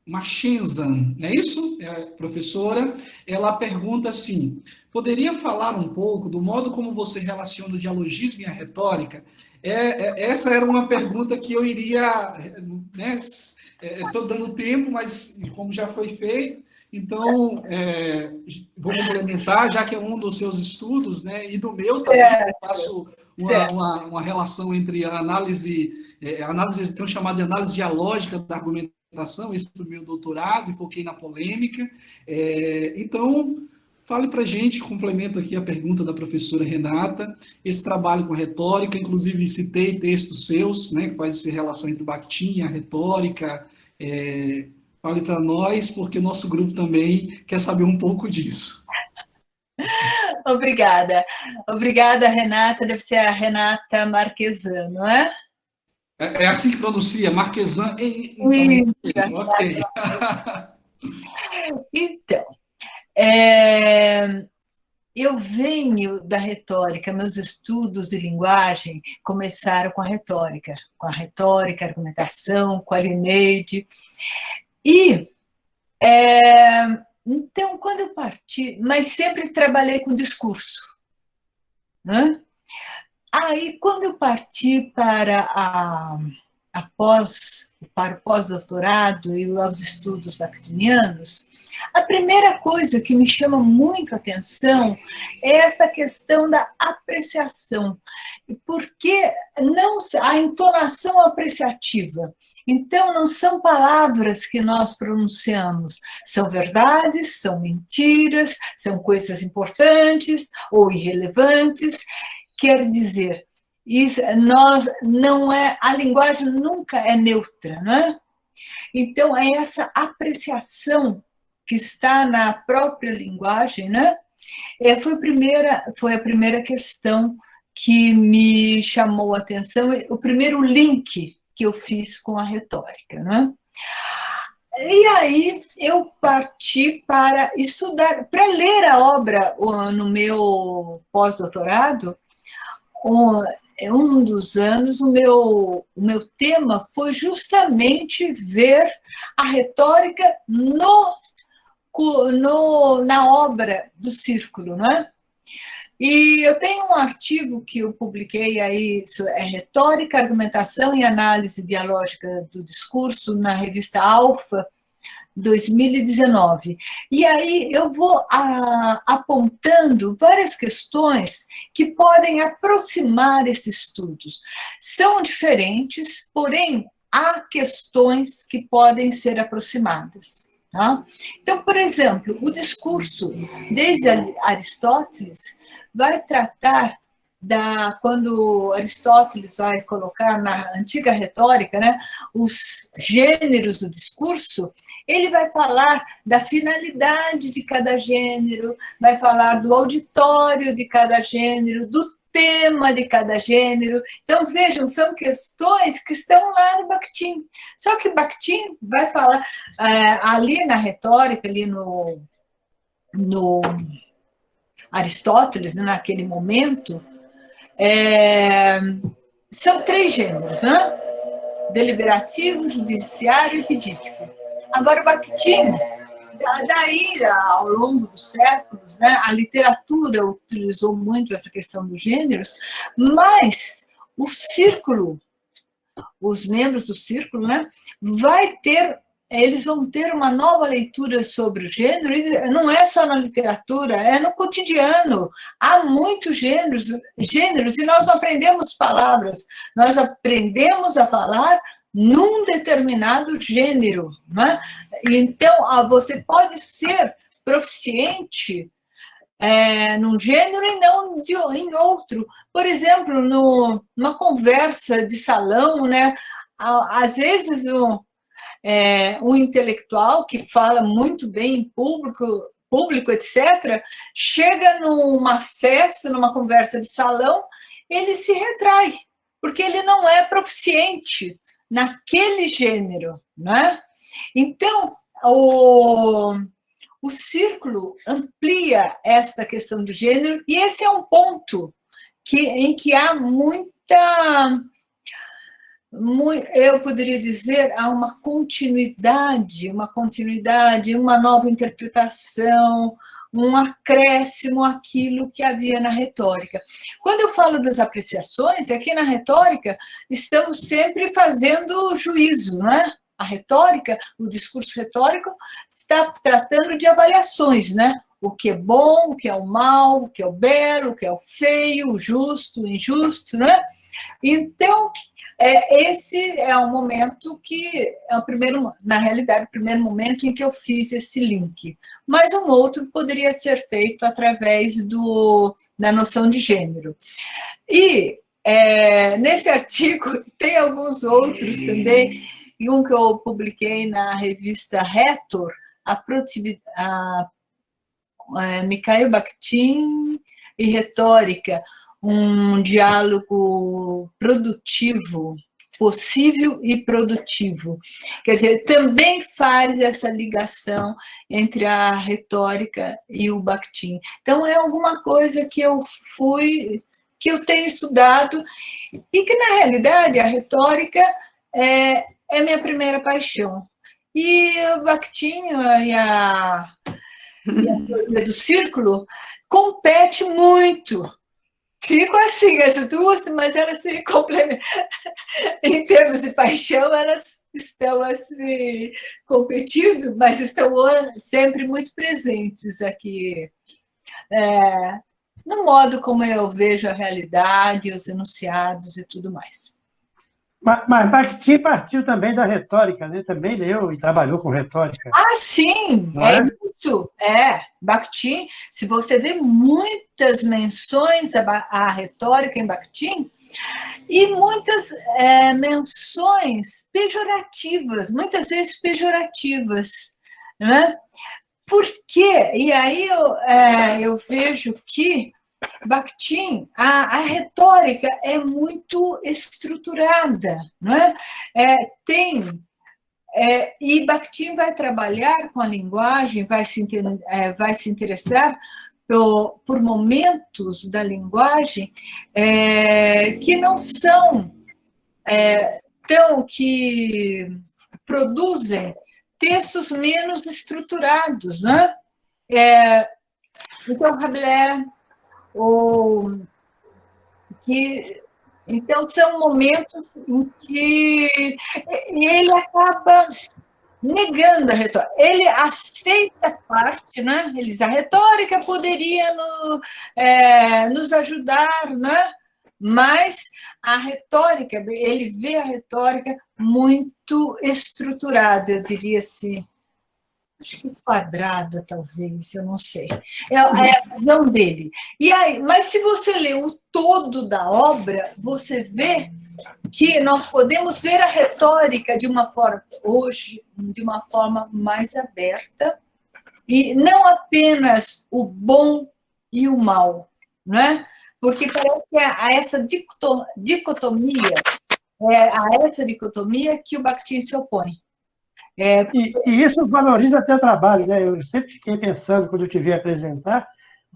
Machenzan, não é isso? Professora, ela pergunta assim, poderia falar um pouco do modo como você relaciona o dialogismo e a retórica? Essa era uma pergunta que eu iria, né, estou dando tempo, mas como já foi feito, então vou complementar, já que é um dos seus estudos, né, e do meu também, eu faço uma relação entre a análise, tem um chamado de análise dialógica da argumentação, esse foi o meu doutorado, e foquei na polêmica. Então, fale para a gente, complemento aqui a pergunta da professora Renata, esse trabalho com retórica, inclusive citei textos seus, né, que faz essa relação entre o Bakhtin e a retórica. Fale para nós, porque o nosso grupo também quer saber um pouco disso.
Obrigada. Obrigada, Renata. Deve ser a Renata Marquesan, não é?
É assim que pronuncia, Marquesan. Ok.
Então, eu venho da retórica, meus estudos de linguagem começaram com a retórica, argumentação, com a Lineide. E, então, quando eu parti, mas sempre trabalhei com discurso, né? Aí, quando eu parti para o pós-doutorado e aos estudos bakhtinianos, a primeira coisa que me chama muito a atenção é essa questão da apreciação, porque não a entonação apreciativa. Então, não são palavras que nós pronunciamos, são verdades, são mentiras, são coisas importantes ou irrelevantes. Quer dizer, a linguagem nunca é neutra, não é? Então, é essa apreciação que está na própria linguagem, né? Foi a primeira questão que me chamou a atenção, o primeiro link que eu fiz com a retórica, né? E aí eu parti para estudar, para ler a obra no meu pós-doutorado. Um dos anos, o meu tema foi justamente ver a retórica na obra do Círculo, não é? E eu tenho um artigo que eu publiquei aí, Retórica, Argumentação e Análise Dialógica do Discurso, na revista Alfa, 2019. E aí eu vou apontando várias questões que podem aproximar esses estudos. São diferentes, porém, há questões que podem ser aproximadas. Tá? Então, por exemplo, o discurso, desde Aristóteles, vai tratar quando Aristóteles vai colocar na antiga retórica, né, os gêneros do discurso, ele vai falar da finalidade de cada gênero, vai falar do auditório de cada gênero, do tema de cada gênero. Então, vejam, são questões que estão lá no Bakhtin. Só que Bakhtin vai falar ali na retórica, ali no Aristóteles, naquele momento, são 3 gêneros, né? Deliberativo, judiciário e pedítico. Agora, o Bakhtin, daí, ao longo dos séculos, né, a literatura utilizou muito essa questão dos gêneros, mas o círculo, os membros do círculo, né, eles vão ter uma nova leitura sobre o gênero, e não é só na literatura, é no cotidiano. Há muitos gêneros e nós não aprendemos palavras, nós aprendemos a falar num determinado gênero. Né? Então, você pode ser proficiente num gênero e não em outro. Por exemplo, numa conversa de salão, né? Às vezes um intelectual que fala muito bem em público público, etc., chega numa festa, numa conversa de salão, ele se retrai, porque ele não é proficiente naquele gênero, né? Então, o círculo amplia esta questão do gênero, e esse é um ponto em que há eu poderia dizer, há uma continuidade, uma nova interpretação, um acréscimo àquilo que havia na retórica. Quando eu falo das apreciações, aqui na retórica estamos sempre fazendo juízo, não é? A retórica, o discurso retórico está tratando de avaliações, né? O que é bom, o que é o mal, o que é o belo, o que é o feio, o justo, o injusto, né? Então, esse é um momento que é na realidade, o primeiro momento em que eu fiz esse link. Mas um outro poderia ser feito através da noção de gênero. E nesse artigo tem alguns outros também, e um que eu publiquei na revista Rhetor, Mikhail Bakhtin e Retórica, um diálogo produtivo, possível e produtivo. Quer dizer, também faz essa ligação entre a retórica e o Bakhtin. Então, é alguma coisa que eu tenho estudado e que, na realidade, a retórica é minha primeira paixão. E o Bakhtin e a teoria do círculo compete muito. Ficam assim, as duas, mas elas se complementam. Em termos de paixão, elas estão assim, competindo, mas estão sempre muito presentes aqui, no modo como eu vejo a realidade, os enunciados e tudo mais.
Mas Bakhtin partiu também da retórica, né? Também leu e trabalhou com retórica.
Ah, sim, isso. Bakhtin, se você vê muitas menções à retórica em Bakhtin, e muitas menções pejorativas, muitas vezes pejorativas, né? Por quê? E aí eu vejo que Bakhtin, a retórica é muito estruturada, não é? E Bakhtin vai trabalhar com a linguagem, vai se interessar por momentos da linguagem que não são que produzem textos menos estruturados, né? Então, Rabelais, então, são momentos em que ele acaba negando a retórica. Ele aceita parte, né? Ele diz, a retórica poderia nos ajudar, né? Mas a retórica, ele vê a retórica muito estruturada, eu diria assim. Acho que quadrada, talvez, eu não sei. É a visão dele. Mas se você lê o todo da obra, você vê que nós podemos ver a retórica hoje de uma forma mais aberta, e não apenas o bom e o mal, né? Porque parece que há essa dicotomia, que o Bakhtin se opõe.
E isso valoriza teu trabalho, né? Eu sempre fiquei pensando, quando eu te vi apresentar,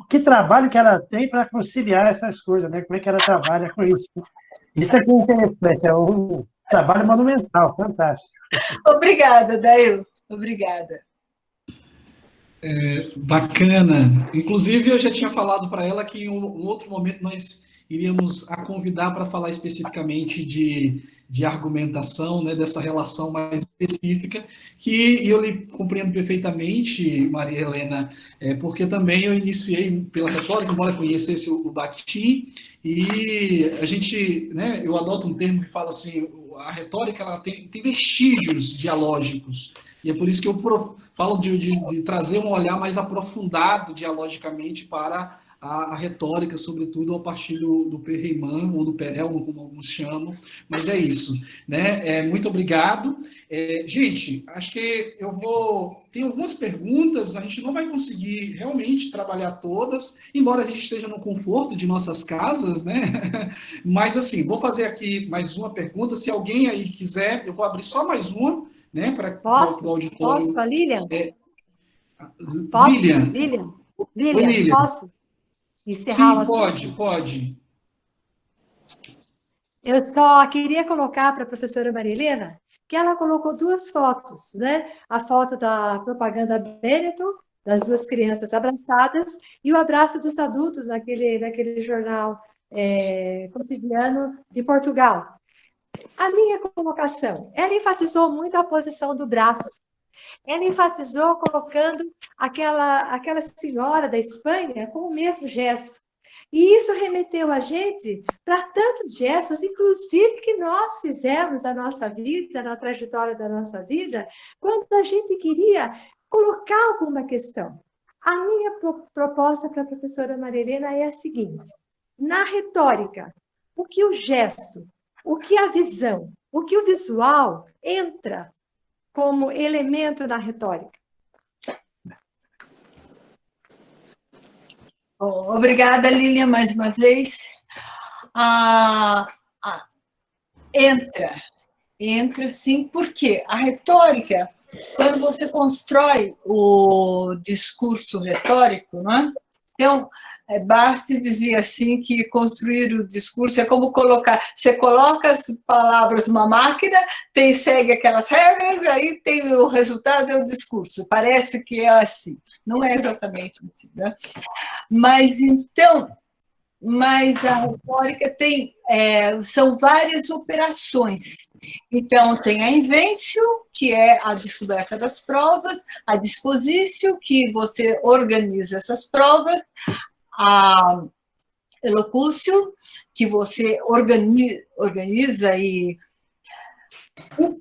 que trabalho que ela tem para conciliar essas coisas, né? Como é que ela trabalha com isso. Isso aqui é interessante, é um trabalho monumental, fantástico.
Obrigada, Dail. Obrigada.
Bacana. Inclusive, eu já tinha falado para ela que em um outro momento nós iríamos a convidar para falar especificamente de argumentação, né, dessa relação mais específica, que eu lhe compreendo perfeitamente, Maria Helena, porque também eu iniciei pela retórica, embora conhecesse o Bakhtin, e a gente, né, eu adoto um termo que fala assim, a retórica ela tem vestígios dialógicos, e é por isso que eu falo de trazer um olhar mais aprofundado dialogicamente para a retórica, sobretudo a partir do Perelman, ou do Perelman, como alguns chamam, mas é isso, né? Muito obrigado. Gente, acho que tem algumas perguntas, a gente não vai conseguir realmente trabalhar todas, embora a gente esteja no conforto de nossas casas, né? Mas, assim, vou fazer aqui mais uma pergunta, se alguém aí quiser, eu vou abrir só mais uma, né, para o auditório.
Posso, com a Lilian?
Posso?
Lilian? Lilian, posso encerrar o assunto?
Pode.
Eu só queria colocar para a professora Maria Helena que ela colocou 2 fotos, né? A foto da propaganda Benetton, das 2 crianças abraçadas, e o abraço dos adultos naquele jornal cotidiano de Portugal. A minha colocação, ela enfatizou muito a posição do braço. Ela enfatizou colocando aquela senhora da Espanha com o mesmo gesto. E isso remeteu a gente para tantos gestos, inclusive que nós fizemos na nossa vida, na trajetória da nossa vida, quando a gente queria colocar alguma questão. A minha proposta para a professora Maria Helena é a seguinte: na retórica, o que o gesto, o que a visão, o que o visual entra como elemento da retórica?
Obrigada, Lilian, mais uma vez. Entra sim, porque a retórica, quando você constrói o discurso retórico, não é? Então, Barthes dizia assim que construir o discurso é como você coloca as palavras numa máquina, segue aquelas regras, aí tem o resultado, é o discurso. Parece que é assim. Não é exatamente assim, né? Mas a retórica são várias operações. Então, tem a inventio, que é a descoberta das provas, a dispositio, que você organiza essas provas, a elocutio, que você organiza e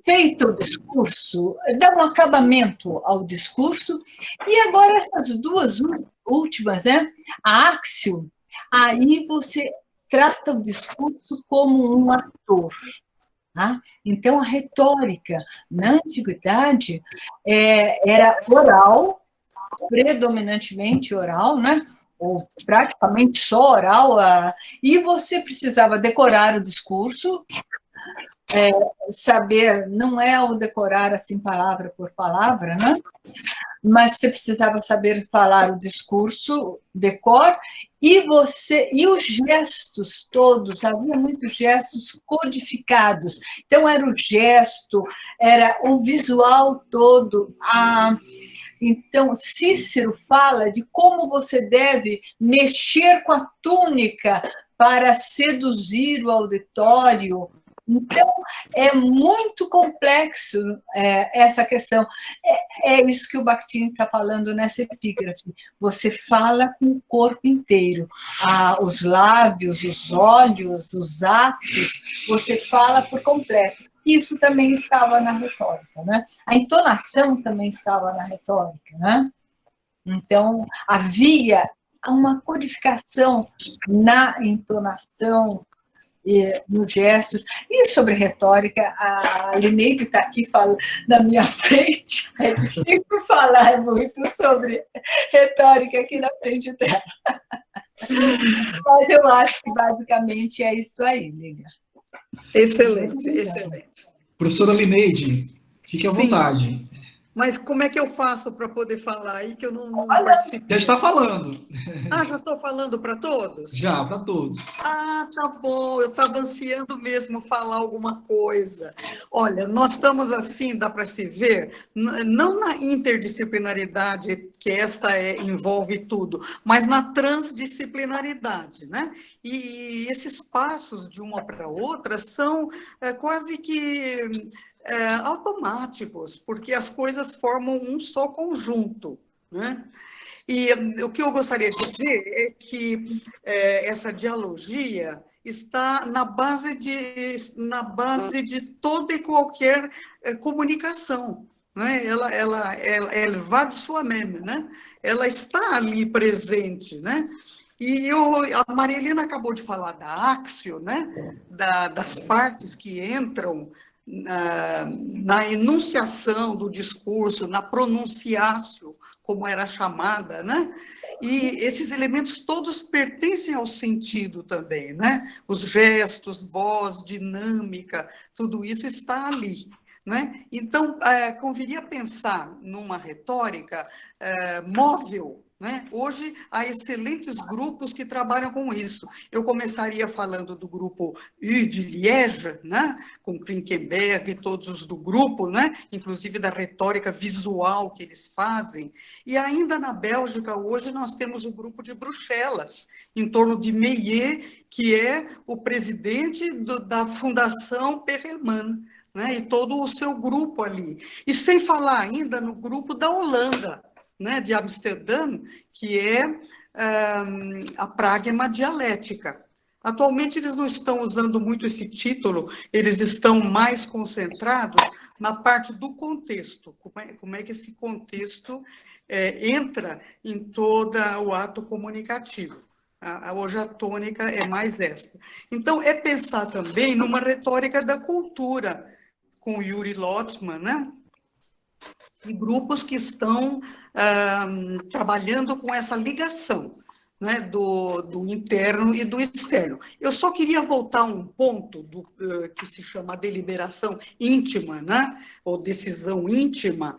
feita o discurso, dá um acabamento ao discurso. E agora essas 2 últimas, né? A axio, aí você trata o discurso como um ator. Tá? Então, a retórica, na antiguidade, era oral, predominantemente oral, né? Ou praticamente só oral, e você precisava decorar o discurso, saber, não é o decorar assim palavra por palavra, né? Mas você precisava saber falar o discurso, decor, e os gestos todos, havia muitos gestos codificados. Então, era o gesto, era o visual todo. Então, Cícero fala de como você deve mexer com a túnica para seduzir o auditório. Então, é muito complexo essa questão. É isso que o Bakhtin está falando nessa epígrafe. Você fala com o corpo inteiro. Os lábios, os olhos, os atos, você fala por completo. Isso também estava na retórica, né? A entonação também estava na retórica, né? Então, havia uma codificação na entonação, nos gestos. E sobre retórica, a Lineide está aqui na minha frente, é difícil falar muito sobre retórica aqui na frente dela. Mas eu acho que basicamente é isso aí, Lívia.
Excelente, excelente.
Professora Lineide, fique à vontade.
Mas como é que eu faço para poder falar aí que eu não participo?
Já está falando.
Já estou falando para todos?
Já, para todos.
Tá bom, eu estava ansiando mesmo falar alguma coisa. Olha, nós estamos assim, dá para se ver, não na interdisciplinaridade, que envolve tudo, mas na transdisciplinaridade, né? E esses passos de uma para outra são quase que automáticos, porque as coisas formam um só conjunto, né? E o que eu gostaria de dizer é que essa dialogia está na base de toda e qualquer comunicação, né? Ela va de sua même, né? Ela está ali presente, né? E a Maria Helena acabou de falar da axio, né? Das partes que entram na enunciação do discurso, na pronunciatio, como era chamada, né? E esses elementos todos pertencem ao sentido também, né? Os gestos, voz, dinâmica, tudo isso está ali, né? Então, conviria pensar numa retórica móvel, né? Hoje, há excelentes grupos que trabalham com isso. Eu começaria falando do grupo U de Liège, né? Com Klinkenberg e todos os do grupo, né? Inclusive da retórica visual que eles fazem. E ainda na Bélgica, hoje, nós temos o grupo de Bruxelas, em torno de Meillet, que é o presidente da Fundação Perelman, né? E todo o seu grupo ali. E sem falar ainda no grupo da Holanda, né, de Amsterdã, que é a pragma dialética. Atualmente, eles não estão usando muito esse título, eles estão mais concentrados na parte do contexto, como é que esse contexto entra em todo o ato comunicativo. Hoje a tônica é mais esta. Então, é pensar também numa retórica da cultura, com Yuri Lotman, né? E grupos que estão trabalhando com essa ligação, né, do interno e do externo. Eu só queria voltar a um ponto que se chama deliberação íntima, né, ou decisão íntima,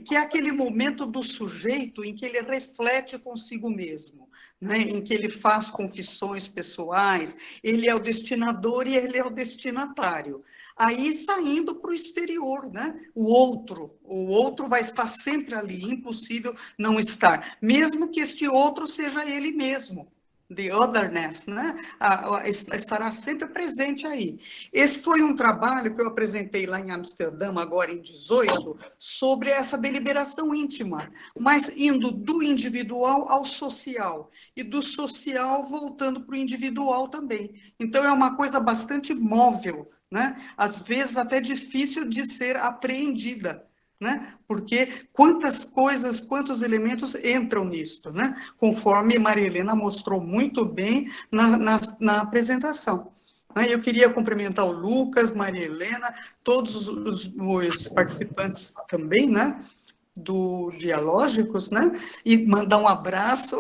que é aquele momento do sujeito em que ele reflete consigo mesmo, né, em que ele faz confissões pessoais, ele é o destinador e ele é o destinatário. Aí saindo para o exterior, né? O outro vai estar sempre ali, impossível não estar, mesmo que este outro seja ele mesmo, the otherness, né? Estará sempre presente aí. Esse foi um trabalho que eu apresentei lá em Amsterdã, agora em 18, sobre essa deliberação íntima, mas indo do individual ao social, e do social voltando para o individual também. Então, é uma coisa bastante móvel, né? Às vezes até difícil de ser apreendida, né? Porque quantas coisas, quantos elementos entram nisto, né? Conforme Maria Helena mostrou muito bem na apresentação. Eu queria cumprimentar o Lucas, Maria Helena, todos os participantes também, né? Do Dialógicos, né? E mandar um abraço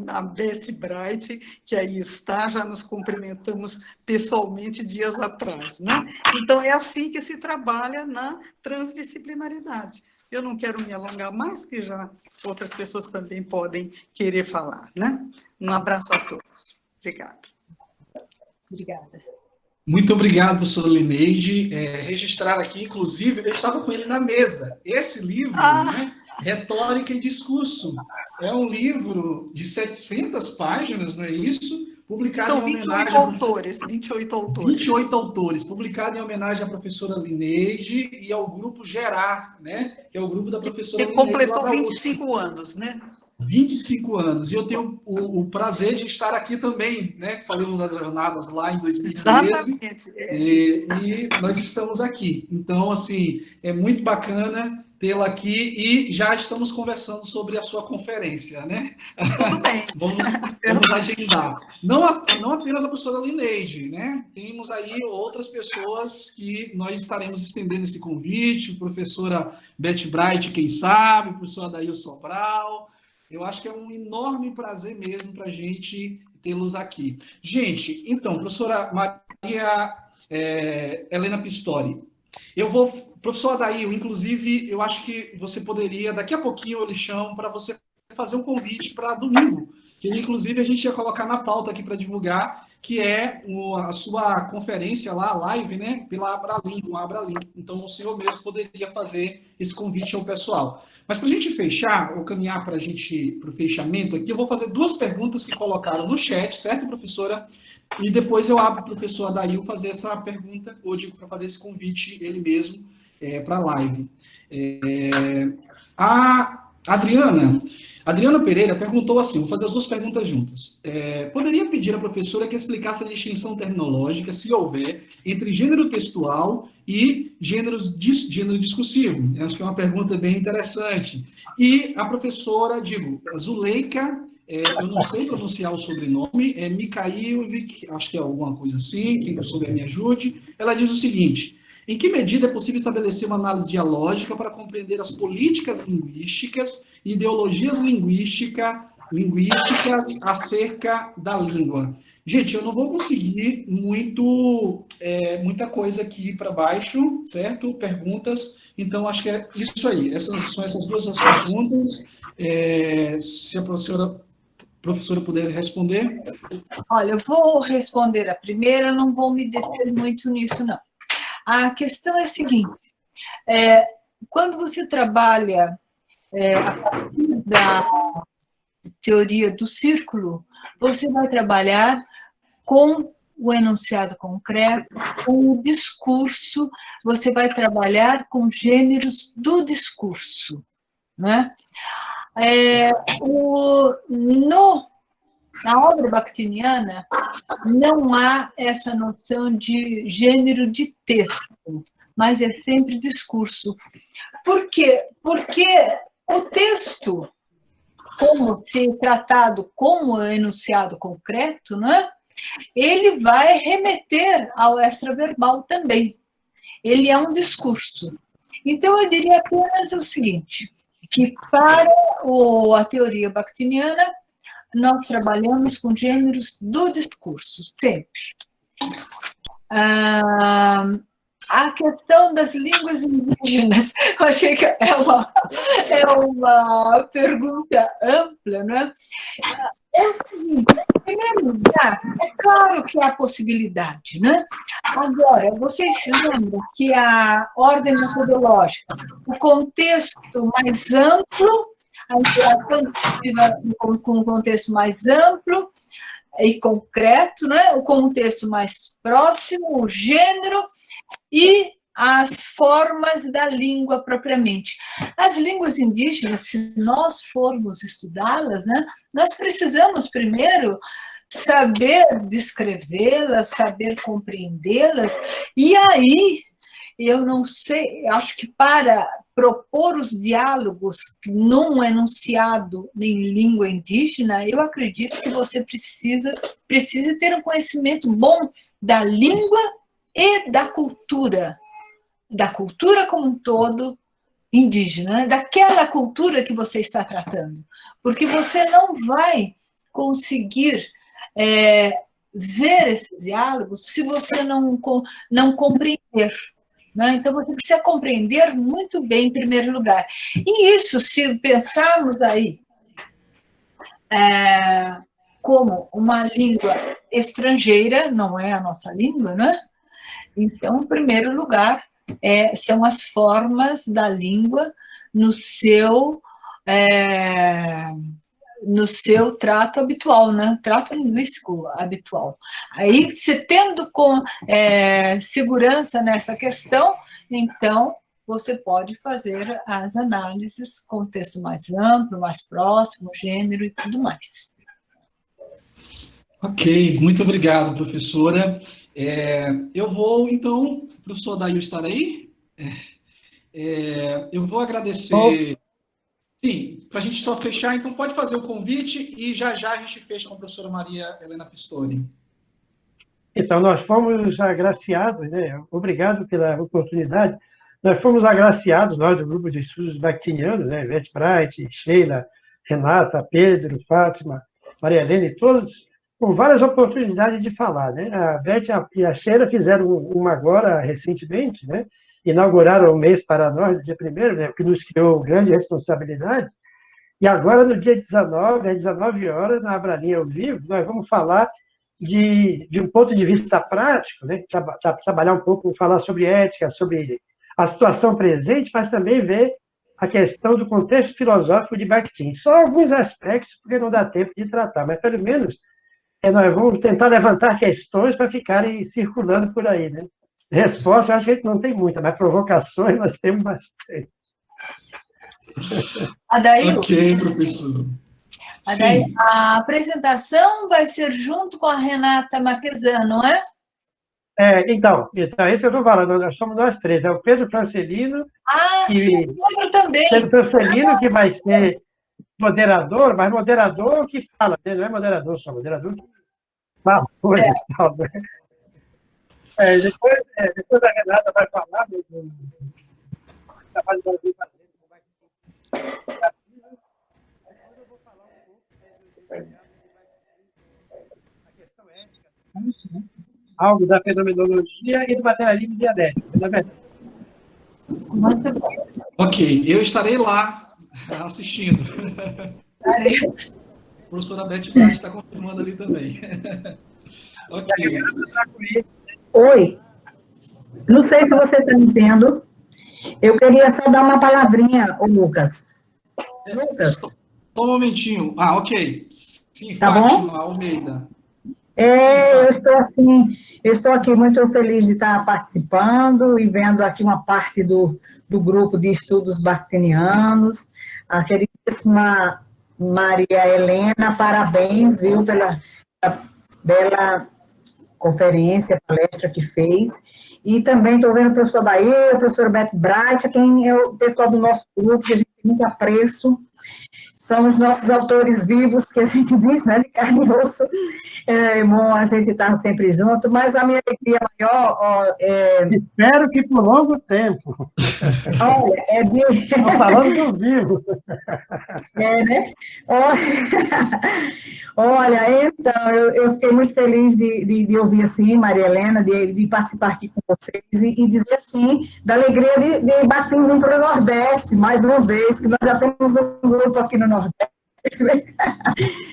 à Beth Bright, que aí está, já nos cumprimentamos pessoalmente dias atrás, né? Então, é assim que se trabalha na transdisciplinaridade. Eu não quero me alongar mais, que já outras pessoas também podem querer falar, né? Um abraço a todos. Obrigada.
Obrigada.
Muito obrigado, professora Lineide. Registrar aqui, inclusive, eu estava com ele na mesa. Esse livro, né, Retórica e Discurso, é um livro de 700 páginas, não é isso? Publicado
São
em
28 autores, 28 autores.
28 autores, publicado em homenagem à professora Lineide e ao grupo Gerar, né, que é o grupo da professora
Lineide.
Lineide.
Completou 25 anos, né?
25 anos. E eu tenho o prazer de estar aqui também, né? Falando das jornadas lá em 2013.
Exatamente.
E nós estamos aqui. Então, assim, é muito bacana tê-la aqui e já estamos conversando sobre a sua conferência, né?
Tudo bem.
Vamos agendar. Não apenas a professora Lineide, né? Temos aí outras pessoas que nós estaremos estendendo esse convite, professora Beth Bright, quem sabe, o professor Adair Sobral. Eu acho que é um enorme prazer mesmo para a gente tê-los aqui. Gente, então, professora Maria Helena Pistori, professor Adair, inclusive, eu acho que você poderia, daqui a pouquinho eu lhe chamo para você fazer um convite para domingo, que inclusive a gente ia colocar na pauta aqui para divulgar, que é a sua conferência lá, a live, né, pela Abralim. Então, o senhor mesmo poderia fazer esse convite ao pessoal. Mas para a gente fechar, ou caminhar para o fechamento aqui, eu vou fazer duas perguntas que colocaram no chat, certo, professora? E depois eu abro para o professor Adair fazer essa pergunta, ou digo para fazer esse convite ele mesmo para a live. A Adriana, Adriana Pereira perguntou assim, vou fazer as duas perguntas juntas. Poderia pedir à professora que explicasse a distinção terminológica, se houver, entre gênero textual e gênero discursivo? Acho que é uma pergunta bem interessante. E a professora, Zuleika, eu não sei pronunciar o sobrenome, é Mikhailvik, acho que é alguma coisa assim, quem souber me ajude. Ela diz o seguinte: em que medida é possível estabelecer uma análise dialógica para compreender as políticas linguísticas e ideologias linguísticas acerca da língua? Gente, eu não vou conseguir muita coisa aqui para baixo, certo? Perguntas. Então, acho que é isso aí. São essas duas as perguntas. Se a professora puder responder.
Olha, eu vou responder a primeira, não vou me deter muito nisso, não. A questão é a seguinte, quando você trabalha a partir da teoria do círculo, você vai trabalhar com o enunciado concreto, com o discurso, você vai trabalhar com gêneros do discurso, né? Na obra bakhtiniana, não há essa noção de gênero de texto, mas é sempre discurso. Por quê? Porque o texto, como se tratado como enunciado concreto, né, ele vai remeter ao extraverbal também. Ele é um discurso. Então, eu diria apenas o seguinte, que para a teoria bakhtiniana, nós trabalhamos com gêneros do discurso, sempre. A questão das línguas indígenas, eu achei que é uma pergunta ampla, né? Em primeiro lugar, é claro que há possibilidade, né? Agora, vocês lembram que a ordem metodológica, o contexto mais amplo, a interação com um contexto mais amplo e concreto, né? O contexto mais próximo, o gênero e as formas da língua propriamente. As línguas indígenas, se nós formos estudá-las, né, nós precisamos primeiro saber descrevê-las, saber compreendê-las, e aí, eu não sei, acho que para propor os diálogos num enunciado em língua indígena, eu acredito que você precisa ter um conhecimento bom da língua e da cultura como um todo indígena, daquela cultura que você está tratando, porque você não vai conseguir ver esses diálogos se você não compreender. Né? Então, você precisa compreender muito bem, em primeiro lugar. E isso, se pensarmos aí como uma língua estrangeira, não é a nossa língua, né? Então, em primeiro lugar, são as formas da língua no seu trato habitual, né? Trato linguístico habitual. Aí, se tendo segurança nessa questão, então, você pode fazer as análises com texto mais amplo, mais próximo, gênero e tudo mais.
Ok, muito obrigado, professora. Eu vou, então, o professor Dail estar aí? Eu vou agradecer... Sim, para a gente só fechar, então pode fazer o convite e já a gente fecha com a professora Maria Helena Pistori.
Então, nós fomos agraciados, né? Obrigado pela oportunidade. Nós fomos agraciados, nós do grupo de estudos bakhtinianos, né? Ivete Bright, Sheila, Renata, Pedro, Fátima, Maria Helena e todos, com várias oportunidades de falar, né? A Beth e a Sheila fizeram uma agora, recentemente, né? Inauguraram o mês para nós, no dia 1º, né? Que nos criou grande responsabilidade. E agora, no dia 19, às 19 horas, na Abralinha ao vivo, nós vamos falar de um ponto de vista prático, né? Trabalhar um pouco, falar sobre ética, sobre a situação presente, mas também ver a questão do contexto filosófico de Bakhtin. Só alguns aspectos, porque não dá tempo de tratar, mas pelo menos nós vamos tentar levantar questões para ficarem circulando por aí, né? Resposta, eu acho que a gente não tem muita, mas provocações nós temos bastante.
Adair,
Ok, professor.
Adair,
Sim.
a apresentação vai ser junto com a Renata Marquesan, não é?
Então, esse eu estou falando, nós somos nós três, é o Pedro Francelino
Ah, sim,
e
Pedro também.
Pedro Francelino que vai ser moderador, mas moderador que fala, ele não é moderador só, moderador que fala coisas e tal, né? Depois a Renata vai falar do trabalho do Brasil fazendo, como vai ser. Depois eu vou falar um pouco da questão ética, algo da fenomenologia e do materialismo dialético, não é verdade?
Muito bom.
Ok, eu estarei lá assistindo.
Estaremos.
A professora Beth Braz está confirmando ali também. Ok.
Oi, não sei se você está me vendo. Eu queria só dar uma palavrinha, ô Lucas. Lucas,
Só um momentinho. Ah, ok. Sim,
tá
Fátima
bom?
Almeida.
Eu estou aqui muito feliz de estar participando e vendo aqui uma parte do grupo de estudos bactinianos. A queridíssima Maria Helena, parabéns, viu, pela bela conferência, palestra que fez. E também estou vendo o professor Daí, a professora Beth Bright, quem é o pessoal do nosso grupo, que a gente tem muito apreço. São os nossos autores vivos, que a gente diz, né, de carne e osso. É bom a gente estar sempre junto, mas a minha alegria maior
Espero que por longo tempo.
olha,
Estou falando do vivo.
né? Olha, então, eu fiquei muito feliz de ouvir assim, Maria Helena, de participar aqui com vocês e dizer assim, da alegria de bater vir para o Nordeste, mais uma vez, que nós já temos um grupo aqui no Nordeste,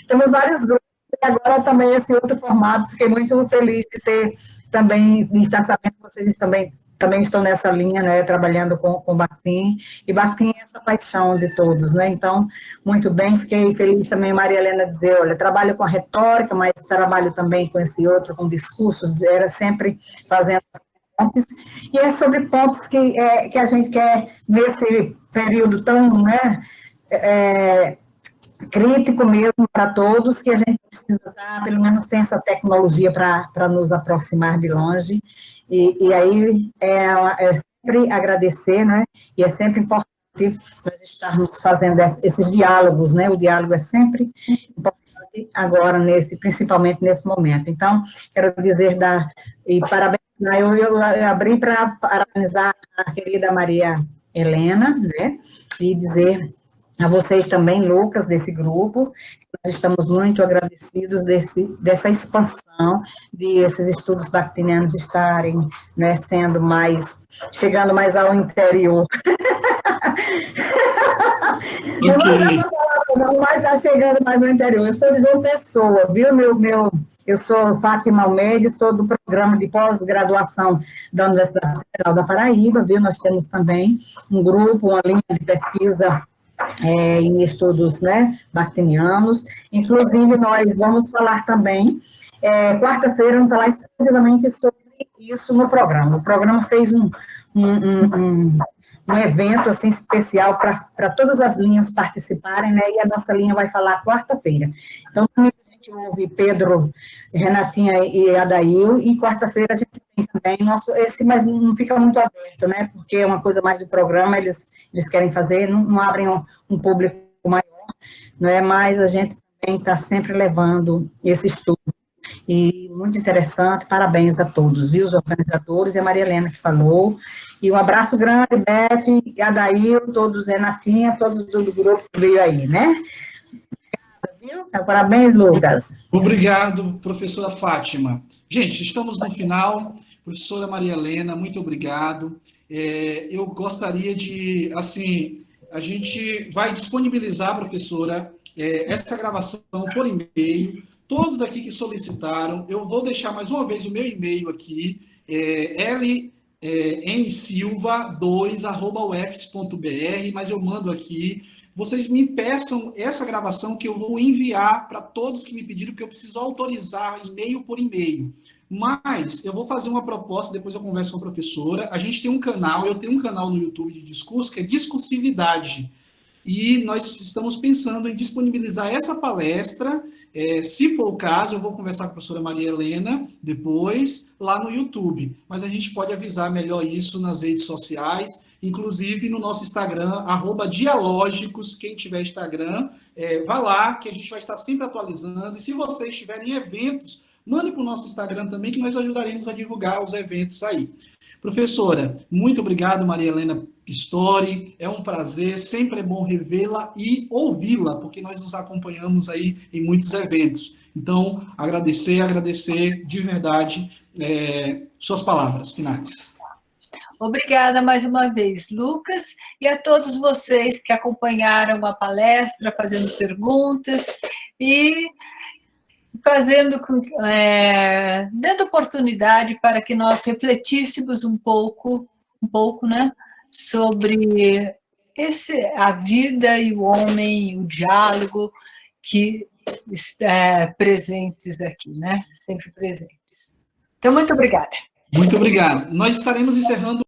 temos vários grupos, e agora também esse outro formato, fiquei muito feliz de ter também, de estar sabendo que vocês também estão nessa linha, né, trabalhando com Bakhtin, e Bakhtin é essa paixão de todos, né, então, muito bem, fiquei feliz também, Maria Helena, dizer, olha, trabalho com a retórica, mas trabalho também com esse outro, com discursos, era sempre fazendo pontes, e é sobre pontos que a gente quer, nesse período tão, né, crítico mesmo para todos, que a gente precisa dar, pelo menos tem essa tecnologia para nos aproximar de longe, e aí é sempre agradecer, né, e é sempre importante nós estarmos fazendo esses diálogos, né, o diálogo é sempre importante agora, principalmente nesse momento. Então, quero dizer, e parabéns, eu abri para parabenizar a querida Maria Helena, né, e dizer a vocês também, Lucas, desse grupo, nós estamos muito agradecidos dessa expansão, de esses estudos bactinianos estarem, né, chegando mais ao interior. Não vai estar chegando mais ao interior. Eu sou de João Pessoa, viu? Eu sou Fátima Almeida, sou do programa de pós-graduação da Universidade Federal da Paraíba, viu? Nós temos também um grupo, uma linha de pesquisa em estudos, né, bactinianos. Inclusive, nós vamos falar também, quarta-feira, vamos falar exclusivamente sobre isso no programa. O programa fez um evento assim, especial para todas as linhas participarem, né, e a nossa linha vai falar quarta-feira. Então, a gente ouve Pedro, Renatinha e Adail, e quarta-feira a gente tem também mas não fica muito aberto, né, porque é uma coisa mais do programa, eles querem fazer, não abrem um público maior, né, mas a gente também está sempre levando esse estudo. E muito interessante, parabéns a todos, viu, os organizadores, e a Maria Helena que falou, e um abraço grande, Beth, Adail, todos, Renatinha, todos do grupo que veio aí, né? Viu? Parabéns, Lucas.
Obrigado, professora Fátima. Gente, estamos no final. Professora Maria Helena, muito obrigado. Eu gostaria de, assim, a gente vai disponibilizar, professora, essa gravação por e-mail. Todos aqui que solicitaram, eu vou deixar mais uma vez o meu e-mail aqui, lnsilva2@ufs.br, mas eu mando aqui. Vocês me peçam essa gravação que eu vou enviar para todos que me pediram, porque eu preciso autorizar e-mail por e-mail. Mas eu vou fazer uma proposta, depois eu converso com a professora. A gente tem um canal, eu tenho um canal no YouTube de discurso, que é Discursividade. e nós estamos pensando em disponibilizar essa palestra, se for o caso, eu vou conversar com a professora Maria Helena depois, lá no YouTube, mas a gente pode avisar melhor isso nas redes sociais, inclusive no nosso Instagram, @dialógicos, quem tiver Instagram, vá lá, que a gente vai estar sempre atualizando, e se vocês tiverem eventos, mande para o nosso Instagram também, que nós ajudaremos a divulgar os eventos aí. Professora, muito obrigado, Maria Helena Pistori, é um prazer, sempre é bom revê-la e ouvi-la, porque nós nos acompanhamos aí em muitos eventos. Então, agradecer de verdade suas palavras finais.
Obrigada mais uma vez, Lucas, e a todos vocês que acompanharam a palestra, fazendo perguntas e dando oportunidade para que nós refletíssemos um pouco, né, sobre a vida e o homem, e o diálogo que presentes aqui, né, sempre presentes. Então, muito obrigada.
Muito obrigado. Nós estaremos encerrando